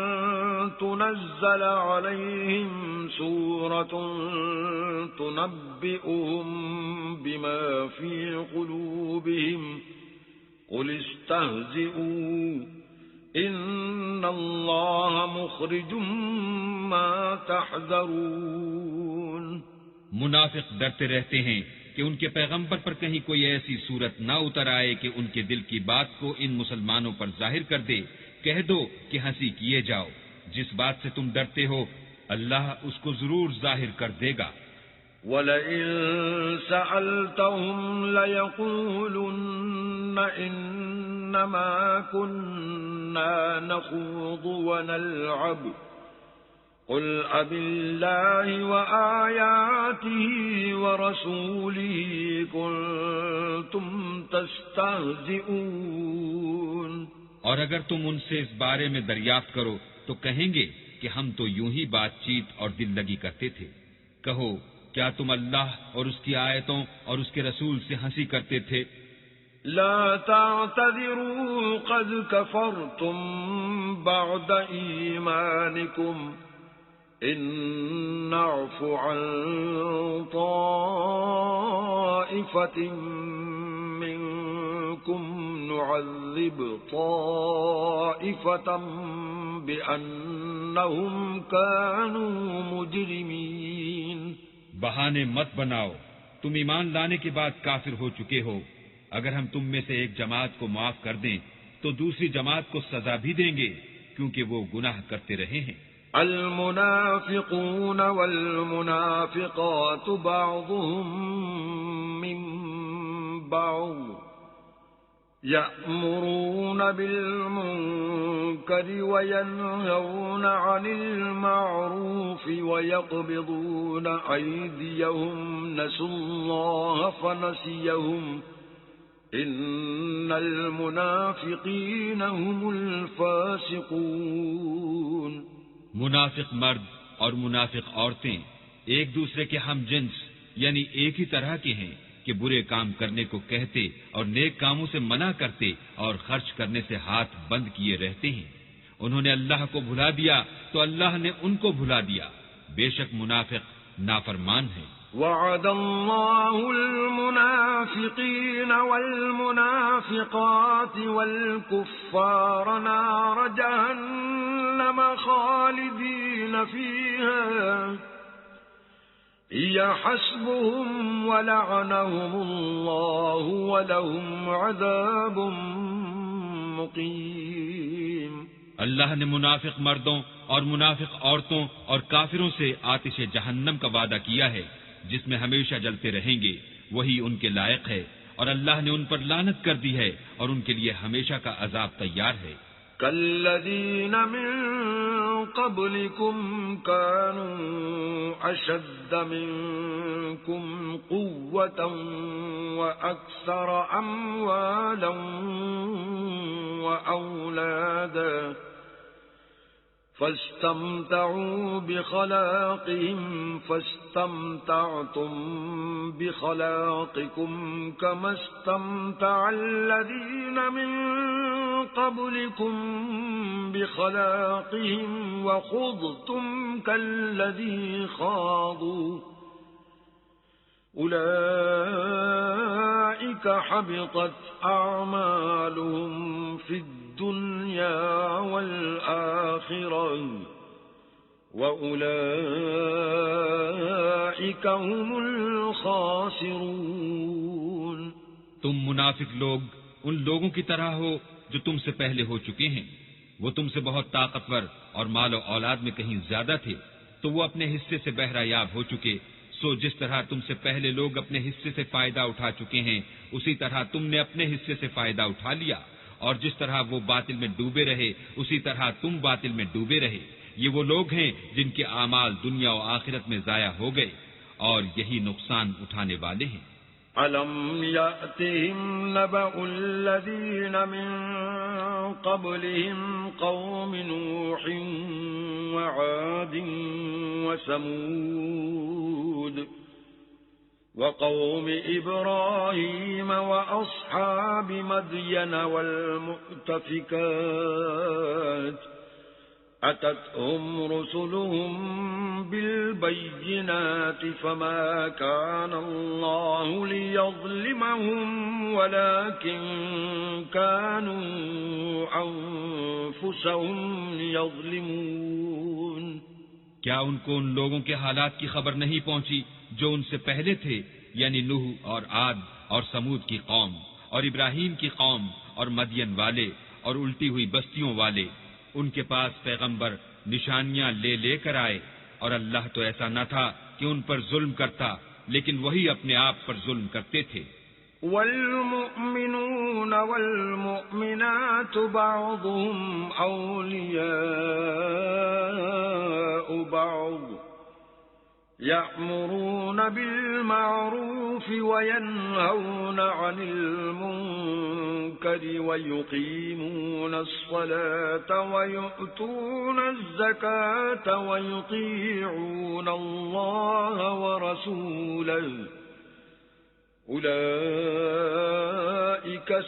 تنزل عليهم سورة تنبئهم بما في قلوبهم قل استهزئوا إن الله مخرج ما تحذرون. منافق ڈرتے رہتے ہیں کہ ان کے پیغمبر پر کہیں کوئی ایسی صورت نہ اتر آئے کہ ان کے دل کی بات کو ان مسلمانوں پر ظاہر کر دے. کہہ دو کہ ہنسی کیے جاؤ، جس بات سے تم ڈرتے ہو اللہ اس کو ضرور ظاہر کر دے گا. وَلَئِن سَأَلْتَهُمْ لَيَقُولُنَّ إِنَّمَا كُنَّا نَخُوضُ وَنَلْعَبُ قُلْ أَبِاللَّهِ وَآيَاتِهِ وَرَسُولِهِ كُنتُمْ تَسْتَهْزِئُونَ. اور اگر تم ان سے اس بارے میں دریافت کرو تو کہیں گے کہ ہم تو یوں ہی بات چیت اور دل لگی کرتے تھے. کہو کیا تم اللہ اور اس کی آیتوں اور اس کے رسول سے ہنسی کرتے تھے؟ لا تعتذروا قد كفرتم بعد إيمانكم إن نعف عن طائفة منكم نعذب طائفة بأنهم كانوا مجرمين. بہانے مت بناؤ، تم ایمان لانے کے بعد کافر ہو چکے ہو. اگر ہم تم میں سے ایک جماعت کو معاف کر دیں تو دوسری جماعت کو سزا بھی دیں گے کیونکہ وہ گناہ کرتے رہے ہیں. المنافقون والمنافقات بعضهم من بعض يأمرون بالمنكر وينهون عن المعروف ويقبضون أيديهم نسوا الله فنسيهم إن المنافقين هم الفاسقون. منافق مرد اور منافق عورتیں ایک دوسرے کے ہم جنس یعنی ایک ہی طرح کے ہیں کہ برے کام کرنے کو کہتے اور نیک کاموں سے منع کرتے اور خرچ کرنے سے ہاتھ بند کیے رہتے ہیں. انہوں نے اللہ کو بھلا دیا تو اللہ نے ان کو بھلا دیا. بے شک منافق نافرمان ہیں. وعد الله المنافقين والمنافقات والكفار نار جهنم خالدين فيها هي حسبهم ولعنهم الله ولهم عذاب مقيم. اللہ نے منافق مردوں اور منافق عورتوں اور کافروں سے آتش جہنم کا وعدہ کیا ہے جس میں ہمیشہ جلتے رہیں گے، وہی ان کے لائق ہے، اور اللہ نے ان پر لعنت کر دی ہے اور ان کے لیے ہمیشہ کا عذاب تیار ہے. كالذين من قبلكم كانوا أشد منكم قوة وأكثر أموالا وأولادا فاستمتعوا بخلاقهم فاستمتعتم بخلاقكم كما استمتع الذين من قبلكم بخلاقهم وخضتم كالذي خاضوا أولئك حبطت أعمالهم في الدنيا والآخرة وأولئك هم الخاسرون. تم منافق لوگ ان لوگوں کی طرح ہو جو تم سے پہلے ہو چکے ہیں. وہ تم سے بہت طاقتور اور مال و اولاد میں کہیں زیادہ تھے تو وہ اپنے حصے سے بہرہ یاب ہو چکے. سو جس طرح تم سے پہلے لوگ اپنے حصے سے فائدہ اٹھا چکے ہیں اسی طرح تم نے اپنے حصے سے فائدہ اٹھا لیا، اور جس طرح وہ باطل میں ڈوبے رہے اسی طرح تم باطل میں ڈوبے رہے. یہ وہ لوگ ہیں جن کے اعمال دنیا و آخرت میں ضائع ہو گئے اور یہی نقصان اٹھانے والے ہیں. أَلَمْ يَأْتِهِمْ نَبَأُ الَّذِينَ مِنْ قَبْلِهِمْ قَوْمِ نُوحٍ وَعَادٍ وَثَمُودَ وقوم إبراهيم وأصحاب مدين والمؤتفكات أتتهم رسلهم بالبينات فما كان الله ليظلمهم ولكن كانوا أنفسهم يظلمون. کیا ان کو ان لوگوں کے حالات کی خبر نہیں پہنچی جو ان سے پہلے تھے، یعنی نوح اور عاد اور سمود کی قوم اور ابراہیم کی قوم اور مدین والے اور الٹی ہوئی بستیوں والے؟ ان کے پاس پیغمبر نشانیاں لے لے کر آئے، اور اللہ تو ایسا نہ تھا کہ ان پر ظلم کرتا، لیکن وہی اپنے آپ پر ظلم کرتے تھے. والمؤمنون والمؤمنات بعضهم أولياء بعض يأمرون بالمعروف وينهون عن المنكر ويقيمون الصلاة ويؤتون الزكاة ويطيعون الله ورسوله أولئك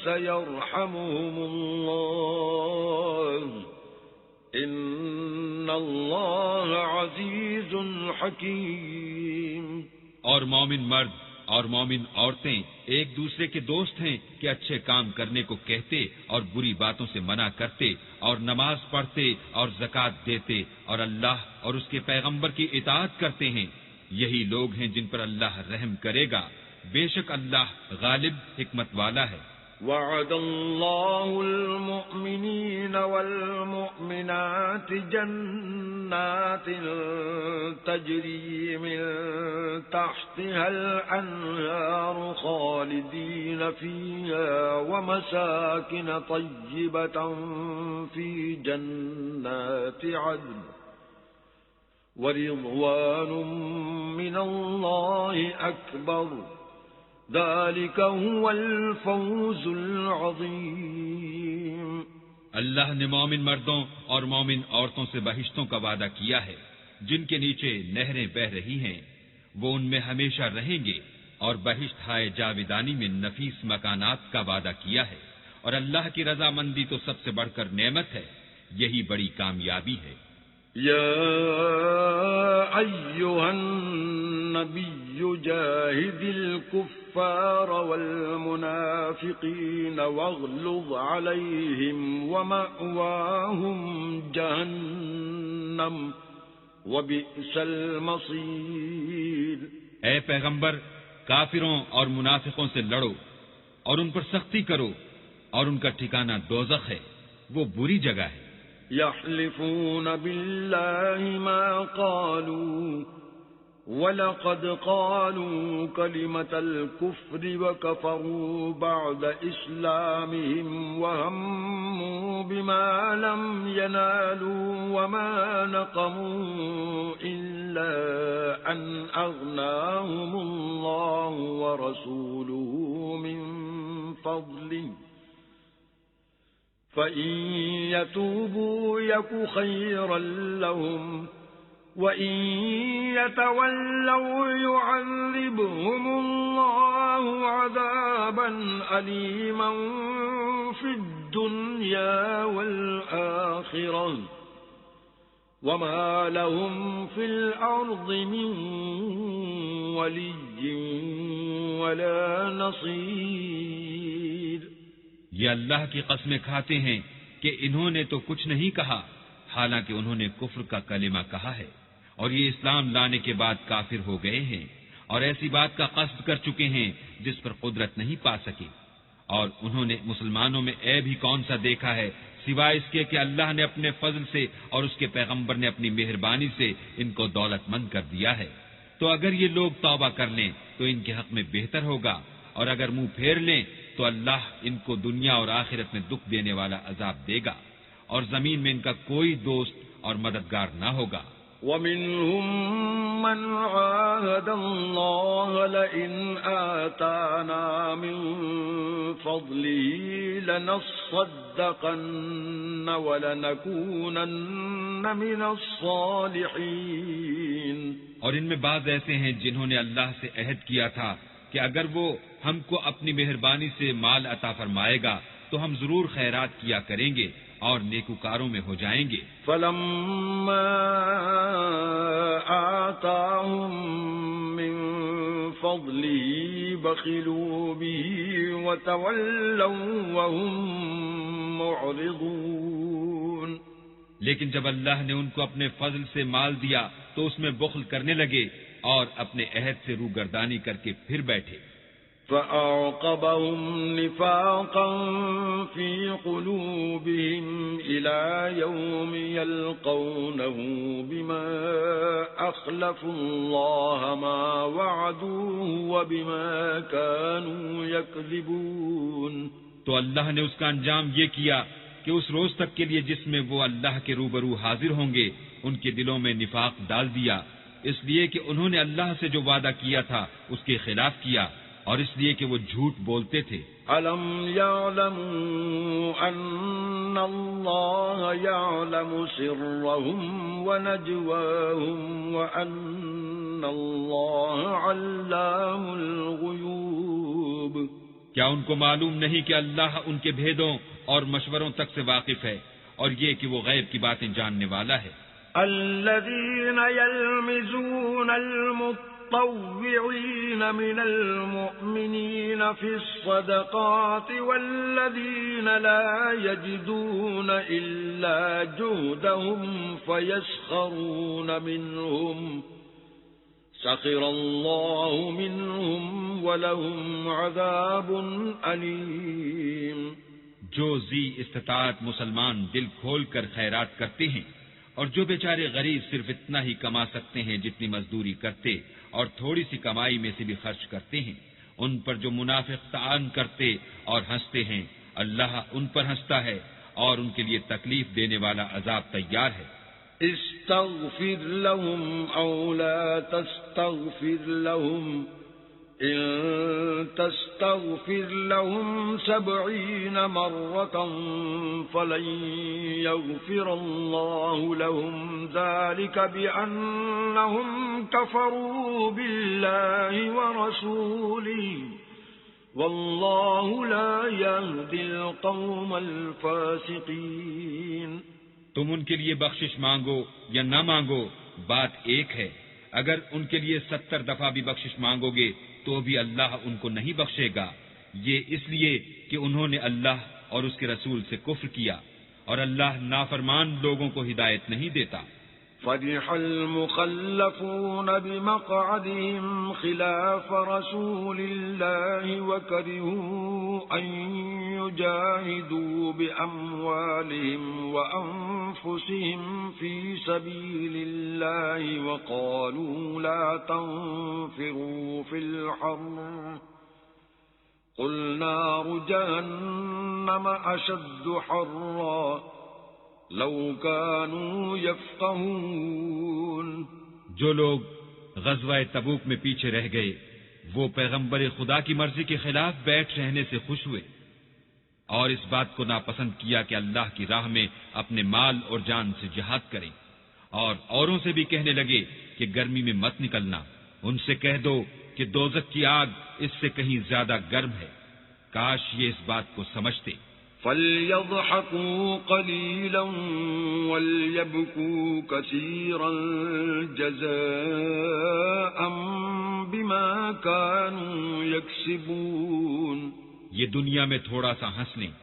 سيرحمهم الله إن الله عزيز حكيم. اور مومن مرد اور مومن عورتیں ایک دوسرے کے دوست ہیں کہ اچھے کام کرنے کو کہتے اور بری باتوں سے منع کرتے اور نماز پڑھتے اور زکوٰۃ دیتے اور اللہ اور اس کے پیغمبر کی اطاعت کرتے ہیں. یہی لوگ ہیں جن پر اللہ رحم کرے گا. بے شک اللہ غالب حکمت والا ہے. وعد الله المؤمنين والمؤمنات جنات تجري من تحتها الأنهار خالدين فيها ومساكن طيبة في جنات عدن ورضوان من الله أكبر ذلك هو الفوز العظيم. اللہ نے مومن مردوں اور مومن عورتوں سے بہشتوں کا وعدہ کیا ہے جن کے نیچے نہریں بہہ رہی ہیں، وہ ان میں ہمیشہ رہیں گے، اور بہشت ہائے جاویدانی میں نفیس مکانات کا وعدہ کیا ہے، اور اللہ کی رضامندی تو سب سے بڑھ کر نعمت ہے. یہی بڑی کامیابی ہے. يا أيها النبي جاهد الكفار والمنافقين واغلظ عليهم ومأواهم جهنم وبئس المصير. اے پیغمبر، کافروں اور منافقوں سے لڑو اور ان پر سختی کرو، اور ان کا ٹھکانہ دوزخ ہے، وہ بری جگہ ہے. يحلفون بالله ما قالوا ولقد قالوا كلمة الكفر وكفروا بعد إسلامهم وهموا بما لم ينالوا وما نقموا إلا أن أغناهم الله ورسوله من فضله فإن يتوبوا يك خيرا لهم وإن يتولوا يعذبهم الله عذابا أليما في الدنيا والآخرة وما لهم في الأرض من ولي ولا نصير. یہ اللہ کی قسمیں کھاتے ہیں کہ انہوں نے تو کچھ نہیں کہا، حالانکہ انہوں نے کفر کا کلمہ کہا ہے، اور یہ اسلام لانے کے بعد کافر ہو گئے ہیں، اور ایسی بات کا قصد کر چکے ہیں جس پر قدرت نہیں پا سکے. اور انہوں نے مسلمانوں میں عیب ہی کون سا دیکھا ہے سوائے اس کے کہ اللہ نے اپنے فضل سے اور اس کے پیغمبر نے اپنی مہربانی سے ان کو دولت مند کر دیا ہے. تو اگر یہ لوگ توبہ کر لیں تو ان کے حق میں بہتر ہوگا، اور اگر منہ پھیر لیں تو اللہ ان کو دنیا اور آخرت میں دکھ دینے والا عذاب دے گا، اور زمین میں ان کا کوئی دوست اور مددگار نہ ہوگا. ومنهم من عاهد الله لئن آتانا من فضله لنصدقن ولنكونن من الصالحين. اور ان میں بعض ایسے ہیں جنہوں نے اللہ سے عہد کیا تھا کہ اگر وہ ہم کو اپنی مہربانی سے مال عطا فرمائے گا تو ہم ضرور خیرات کیا کریں گے اور نیکوکاروں میں ہو جائیں گے. فلما آتاهم من فضله بخلوا به وتولوا وهم معرضون. لیکن جب اللہ نے ان کو اپنے فضل سے مال دیا تو اس میں بخل کرنے لگے اور اپنے عہد سے روگردانی کر کے پھر بیٹھے. فأعقبهم نفاقا في قلوبهم إلى يوم يلقونه بما أخلفوا الله ما وعدوه وبما كانوا يكذبون. تو اللہ نے اس کا انجام یہ کیا کہ اس روز تک کے لیے جس میں وہ اللہ کے روبرو حاضر ہوں گے ان کے دلوں میں نفاق ڈال دیا، اس لیے کہ انہوں نے اللہ سے جو وعدہ کیا تھا اس کے خلاف کیا اور اس لیے کہ وہ جھوٹ بولتے تھے. أَلَمْ يَعْلَمُوا أَنَّ اللَّهَ يَعْلَمُ سِرَّهُمْ وَنَجْوَاهُمْ وَأَنَّ اللَّهَ عَلَّامُ الْغُيُوبِ. کیا ان کو معلوم نہیں کہ اللہ ان کے بھیدوں اور مشوروں تک سے واقف ہے اور یہ کہ وہ غیب کی باتیں جاننے والا ہے. الَّذِينَ يَلْمِزُونَ الطوّعين من المؤمنين في الصدقات والذين لا يجدون إلا جهدهم فيسخرون منهم سخر الله منهم ولهم عذاب أليم. جو ذی استطاعت مسلمان دل کھول کر خیرات کرتے ہیں اور جو بیچارے غریب صرف اتنا ہی کما سکتے ہیں جتنی مزدوری کرتے اور تھوڑی سی کمائی میں سے بھی خرچ کرتے ہیں، ان پر جو منافق طعن کرتے اور ہنستے ہیں، اللہ ان پر ہنستا ہے اور ان کے لیے تکلیف دینے والا عذاب تیار ہے. استغفر لهم او لا تستغفر لهم ان تستغفر لهم 70 مرة فلن يغفر الله لهم ذلك بأنهم كفروا بالله ورسوله والله لا يهدي القوم الفاسقين. تم ان کے لیے بخشش مانگو یا نہ مانگو، بات ایک ہے. اگر ان کے لیے 70 دفعہ بھی بخشش مانگو گے تو بھی اللہ ان کو نہیں بخشے گا، یہ اس لیے کہ انہوں نے اللہ اور اس کے رسول سے کفر کیا اور اللہ نافرمان لوگوں کو ہدایت نہیں دیتا. فرح المخلفون بمقعدهم خلاف رسول الله وكرهوا أن يجاهدوا بأموالهم وأنفسهم في سبيل الله وقالوا لا تنفروا في الحر قل نار جهنم أشد حرا لو كانوا يفقهون. جو لوگ غزوہ تبوک میں پیچھے رہ گئے وہ پیغمبر خدا کی مرضی کے خلاف بیٹھ رہنے سے خوش ہوئے اور اس بات کو ناپسند کیا کہ اللہ کی راہ میں اپنے مال اور جان سے جہاد کریں، اور اوروں سے بھی کہنے لگے کہ گرمی میں مت نکلنا. ان سے کہہ دو کہ دوزخ کی آگ اس سے کہیں زیادہ گرم ہے. کاش یہ اس بات کو سمجھتے. فَلْيَضْحَكُوا قَلِيلًا وَلْيَبْكُوا كَثِيرًا جَزَاءً بِمَا كَانُوا يَكْسِبُونَ. یہ دنیا میں تھوڑا سا ہنس لیں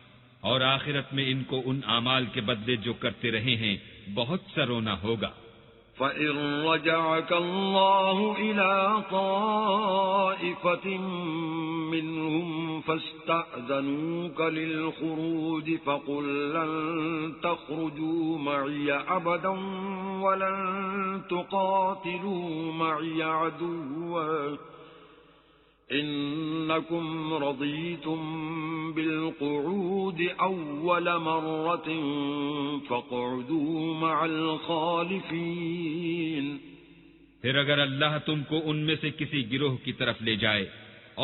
اور آخرت میں ان کو ان اعمال کے بدلے جو کرتے رہے ہیں بہت سا رونا ہوگا. فَإِن رَّجَعَكَ اللَّهُ إِلَىٰ طَائِفَةٍ مِّنْهُمْ فَاسْتَأْذَنُوكَ لِلْخُرُوجِ فَقُل لَّن تَخْرُجُوا مَعِيَ أَبَدًا وَلَن تُقَاتِلُوا مَعِيَ عَدُوًّا إِنَّمَا أنكم رضيتم بالقعود أول مرة فاقعدوا مع الخالفين. پھر اگر اللہ تم کو ان میں سے کسی گروہ کی طرف لے جائے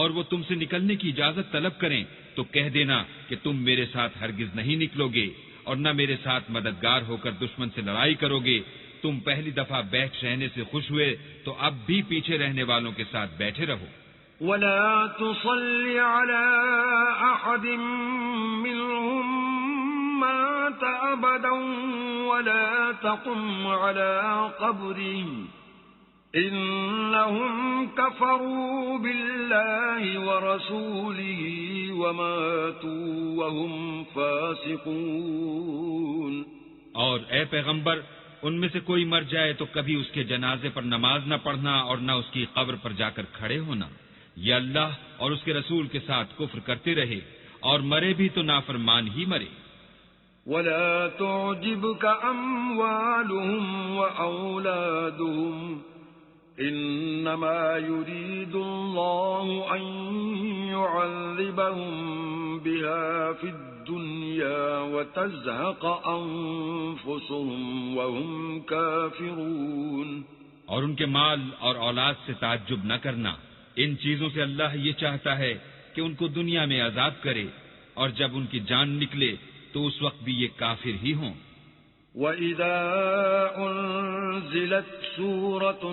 اور وہ تم سے نکلنے کی اجازت طلب کریں تو کہہ دینا کہ تم میرے ساتھ ہرگز نہیں نکلو گے اور نہ میرے ساتھ مددگار ہو کر دشمن سے لڑائی کرو گے. تم پہلی دفعہ بیٹھ رہنے سے خوش ہوئے تو اب بھی پیچھے رہنے والوں کے ساتھ بیٹھے رہو. ولا تصل على أحد منهم مات أبدا ولا تقم على قبره إنهم كفروا بالله ورسوله وماتوا وهم فاسقون. اور اے پیغمبر ان میں سے کوئی مر جائے تو کبھی اس کے جنازے پر نماز نہ پڑھنا اور نہ اس کی قبر پر جا کر کھڑے ہونا. یہ اللہ اور اس کے رسول کے ساتھ کفر کرتے رہے اور مرے بھی تو نافرمان ہی مرے. ولا تعجبك أموالهم وأولادهم إنما يريد الله أن يعذبهم بها في الدنيا وتزهق أنفسهم وهم كافرون. اور ان کے مال اور اولاد سے تعجب نہ کرنا. ان چیزوں سے اللہ یہ چاہتا ہے کہ ان کو دنیا میں عذاب کرے اور جب ان کی جان نکلے تو اس وقت بھی یہ کافر ہی ہوں. وَإِذَا أُنزِلَتْ سُورَةٌ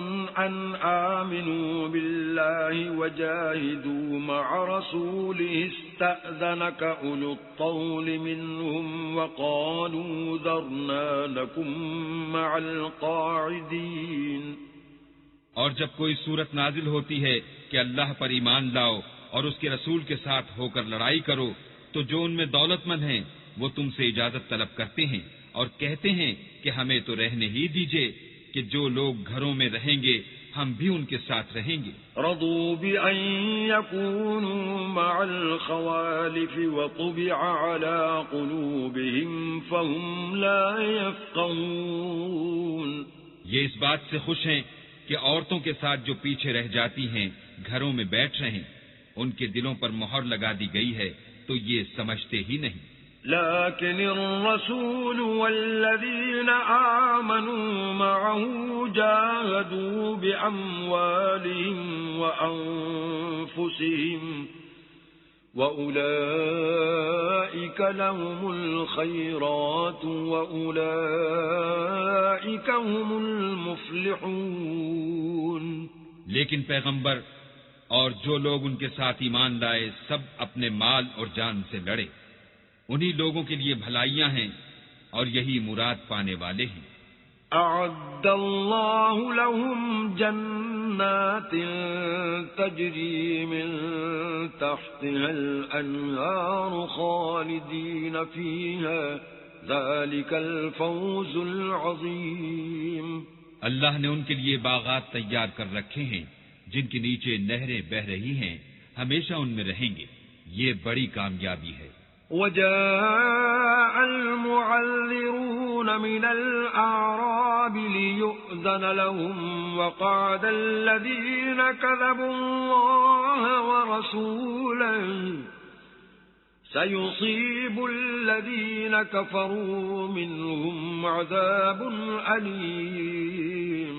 أَنْ آمِنُوا بِاللَّهِ وَجَاهِدُوا مَعَ رَسُولِهِ اسْتَأْذَنَكَ أُولُو الطَّوْلِ مِنْهُمْ وَقَالُوا ذَرْنَا نَكُن مَّعَ الْقَاعِدِينَ. اور جب کوئی صورت نازل ہوتی ہے کہ اللہ پر ایمان لاؤ اور اس کے رسول کے ساتھ ہو کر لڑائی کرو تو جو ان میں دولت مند ہیں وہ تم سے اجازت طلب کرتے ہیں اور کہتے ہیں کہ ہمیں تو رہنے ہی دیجئے کہ جو لوگ گھروں میں رہیں گے ہم بھی ان کے ساتھ رہیں گے. رضوا بأن يكونوا مع الخوالف وطبع على قلوبهم فهم لا يفقهون. یہ اس بات سے خوش ہیں کہ عورتوں کے ساتھ جو پیچھے رہ جاتی ہیں گھروں میں بیٹھ رہیں ان کے دلوں پر مہر لگا دی گئی ہے تو یہ سمجھتے ہی نہیں. لكن الرسول والذين آمنوا معه جاهدوا بأموالهم وأنفسهم وأولئك لهم الخيرات وأولئك هم المفلحون. لیکن پیغمبر اور جو لوگ ان کے ساتھ ایمان لائے سب اپنے مال اور جان سے لڑے انہی لوگوں کے لیے بھلائیاں ہیں اور یہی مراد پانے والے ہیں. اعد اللہ لهم جنات تجری من تحتها الانہار خالدین فیها ذلك الفوز العظیم. اللہ نے ان کے لیے باغات تیار کر رکھے ہیں جن کے نیچے نہریں بہ رہی ہیں ہمیشہ ان میں رہیں گے. یہ بڑی کامیابی ہے. وجاء المعذرون من الأعراب ليؤذن لهم وقعد الذين كذبوا الله ورسوله سيصيب الذين كفروا منهم عذاب أليم.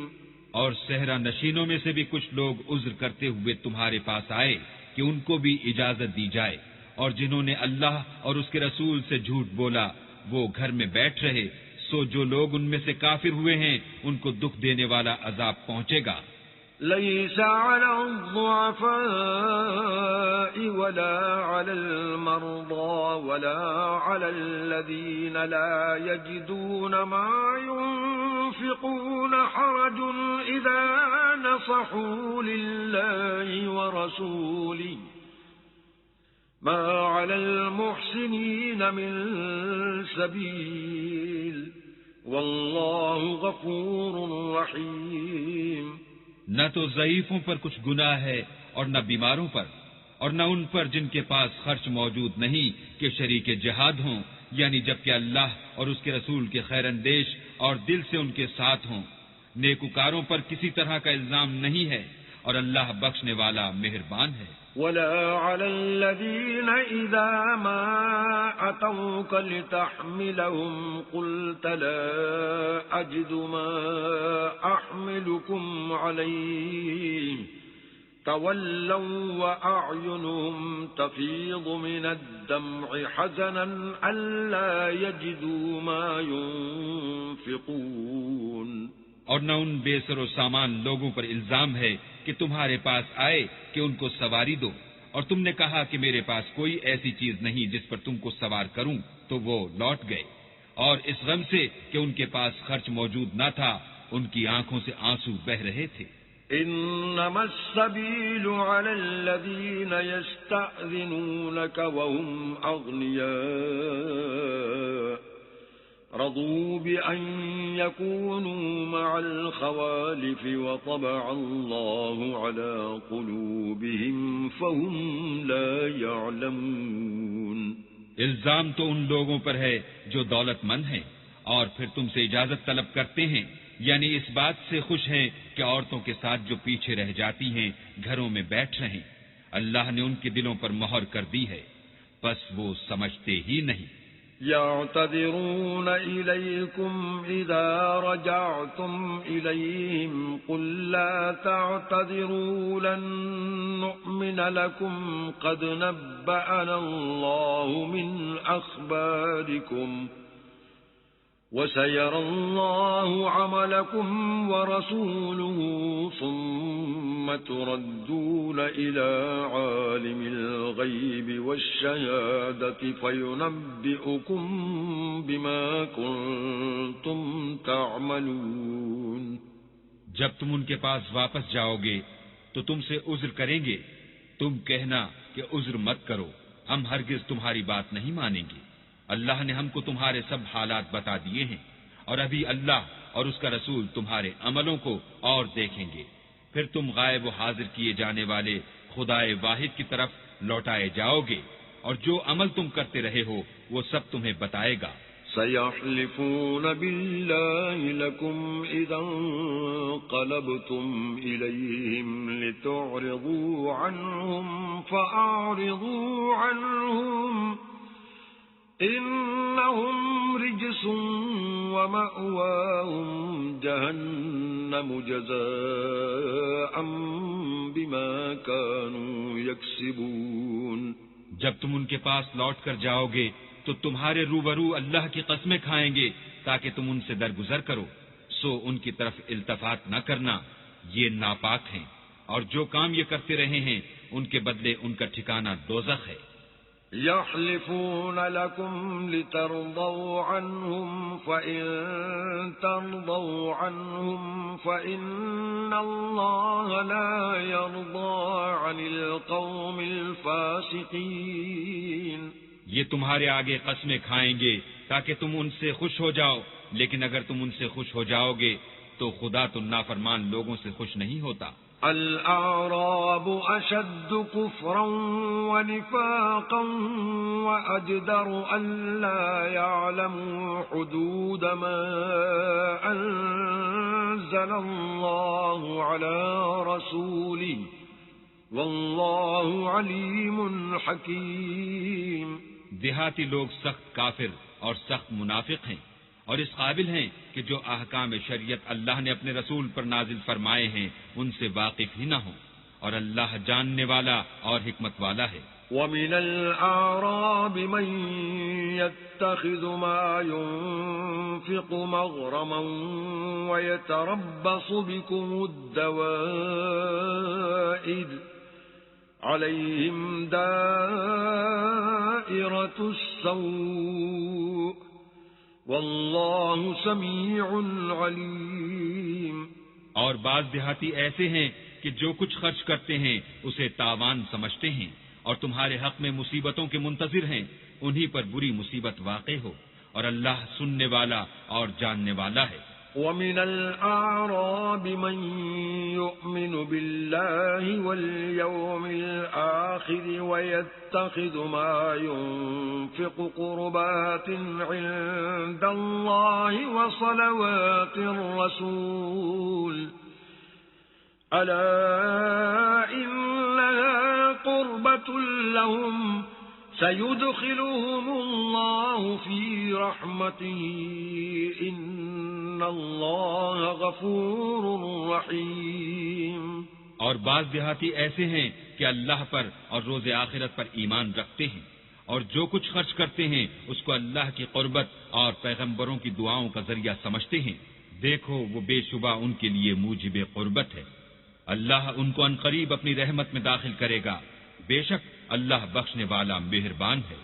اور صحرا نشینوں میں سے بھی کچھ لوگ عذر کرتے ہوئے تمہارے پاس آئے کہ ان کو بھی اجازت دی جائے اور جنہوں نے اللہ اور اس کے رسول سے جھوٹ بولا وہ گھر میں بیٹھ رہے سو جو لوگ ان میں سے کافر ہوئے ہیں ان کو دکھ دینے والا عذاب پہنچے گا. ليس على الضعفاء ولا على المرضى ولا على الذين لا يجدون ما ينفقون حرج إذا نصحوا لله ورسوله ما على المحسنين من سبيل والله غفور رحيم. نہ تو ضعیفوں پر کچھ گناہ ہے اور نہ بیماروں پر اور نہ ان پر جن کے پاس خرچ موجود نہیں کہ شریک جہاد ہوں یعنی جبکہ اللہ اور اس کے رسول کے خیر اندیش اور دل سے ان کے ساتھ ہوں. نیکوکاروں پر کسی طرح کا الزام نہیں ہے اور اللہ بخشنے والا مہربان ہے۔ ولا على الذين إذا ما أتوك لتحملهم قلت لا أجد ما أحملكم عليه تولوا وأعينهم تفيض من الدمع حزنا ألا يجدوا ما ينفقون۔ اور نہ ان بے سر و سامان لوگوں پر الزام ہے کہ تمہارے پاس آئے کہ ان کو سواری دو، اور تم نے کہا کہ میرے پاس کوئی ایسی چیز نہیں جس پر تم کو سوار کروں، تو وہ لوٹ گئے، اور اس غم سے کہ ان کے پاس خرچ موجود نہ تھا ان کی آنکھوں سے آنسو بہہ رہے تھے۔ انما السبيل على الذين يستأذنونك وهم أغنياء رضوا بأن يكونوا مع الخوالف وطبع الله على قلوبهم فهم لا يعلمون۔ الزام تو ان لوگوں پر ہے جو دولت مند ہیں اور پھر تم سے اجازت طلب کرتے ہیں، یعنی اس بات سے خوش ہیں کہ عورتوں کے ساتھ جو پیچھے رہ جاتی ہیں گھروں میں بیٹھ رہیں۔ اللہ نے ان کے دلوں پر مہر کر دی ہے، بس وہ سمجھتے ہی نہیں۔ يعتذرون إليكم إذا رجعتم إليهم قل لا تعتذروا لن نؤمن لكم قد نبأنا الله من أخباركم وسيرى الله عملكم ورسوله ثم تردون إلى عالم الغيب والشهادة فينبئكم بما كنتم تعملون۔ جب تم ان کے پاس واپس جاؤ گے تو تم سے عذر کریں گے، تم کہنا کہ عذر مت کرو، ہم ہرگز تمہاری بات نہیں مانیں گے۔ اللہ نے ہم کو تمہارے سب حالات بتا دیے ہیں، اور ابھی اللہ اور اس کا رسول تمہارے عملوں کو اور دیکھیں گے، پھر تم غائب و حاضر کیے جانے والے خدائے واحد کی طرف لوٹائے جاؤ گے، اور جو عمل تم کرتے رہے ہو وہ سب تمہیں بتائے گا۔ سيحلفون بالله لكم إذا انقلبتم إليهم لتعرضوا عنهم فأعرضوا عنهم إنهم رجس ومأواهم جهنم جزاء بما كانوا يكسبون۔ جب تم ان کے پاس لوٹ کر جاؤ گے تو تمہارے روبرو اللہ کی قسمیں کھائیں گے تاکہ تم ان سے درگزر کرو، سو ان کی طرف التفات نہ کرنا، یہ ناپاک ہیں، اور جو کام یہ کرتے رہے ہیں ان کے بدلے ان کا ٹھکانہ دوزخ ہے۔ يحلفون لكم لترضوا عنهم فإن ترضوا عنهم فإن الله لا يرضى عن القوم الفاسقين۔ یہ تمہارے آگے قسمیں کھائیں گے تاکہ تم ان سے خوش ہو جاؤ، لیکن اگر تم ان سے خوش ہو جاؤ گے تو خدا تو نافرمان لوگوں سے خوش نہیں ہوتا۔ الأعراب أشد كفرا ونفاقا وأجدر ألا يعلموا حدود ما أنزل الله على رسوله والله عليم حكيم۔ دیہاتی لوگ سخت کافر اور سخت منافق ہیں، اور اس قابل ہیں کہ جو احکام شریعت اللہ نے اپنے رسول پر نازل فرمائے ہیں ان سے واقف ہی نہ ہوں، اور اللہ جاننے والا اور حکمت والا ہے۔ وَمِنَ الْأَعْرَابِ مَن يَتَّخِذُ مَا يُنفِقُ مَغْرَمًا وَيَتَرَبَّصُ بِكُمُ الدَّوَائِرَ عَلَيْهِمْ دَائِرَةُ السَّوْءِ واللہ سمیع علیم۔ اور بعض دیہاتی ایسے ہیں کہ جو کچھ خرچ کرتے ہیں اسے تاوان سمجھتے ہیں، اور تمہارے حق میں مصیبتوں کے منتظر ہیں، انہی پر بری مصیبت واقع ہو، اور اللہ سننے والا اور جاننے والا ہے۔ وَمِنَ الْأَعْرَابِ مَن يُؤْمِنُ بِاللَّهِ وَالْيَوْمِ الْآخِرِ وَيَتَّخِذُ مَا يُنفِقُ قُرُبَاتٍ عِندَ اللَّهِ وَصَلَوَاتِ الرَّسُولِ ألا إنها قربة لهم سيدخلهم الله في رحمته إن الله غفور رحيم. اور بعض دیہاتی ایسے ہیں کہ اللہ پر اور روز آخرت پر ایمان رکھتے ہیں اور جو کچھ خرچ کرتے ہیں اس کو اللہ کی قربت اور پیغمبروں کی دعاؤں کا ذریعہ سمجھتے ہیں. دیکھو وہ بے شبہ ان کے لیے موجب قربت ہے. اللہ ان کو عنقریب اپنی رحمت میں داخل کرے گا. بے شک اللہ بخشنے والا مہربان ہے.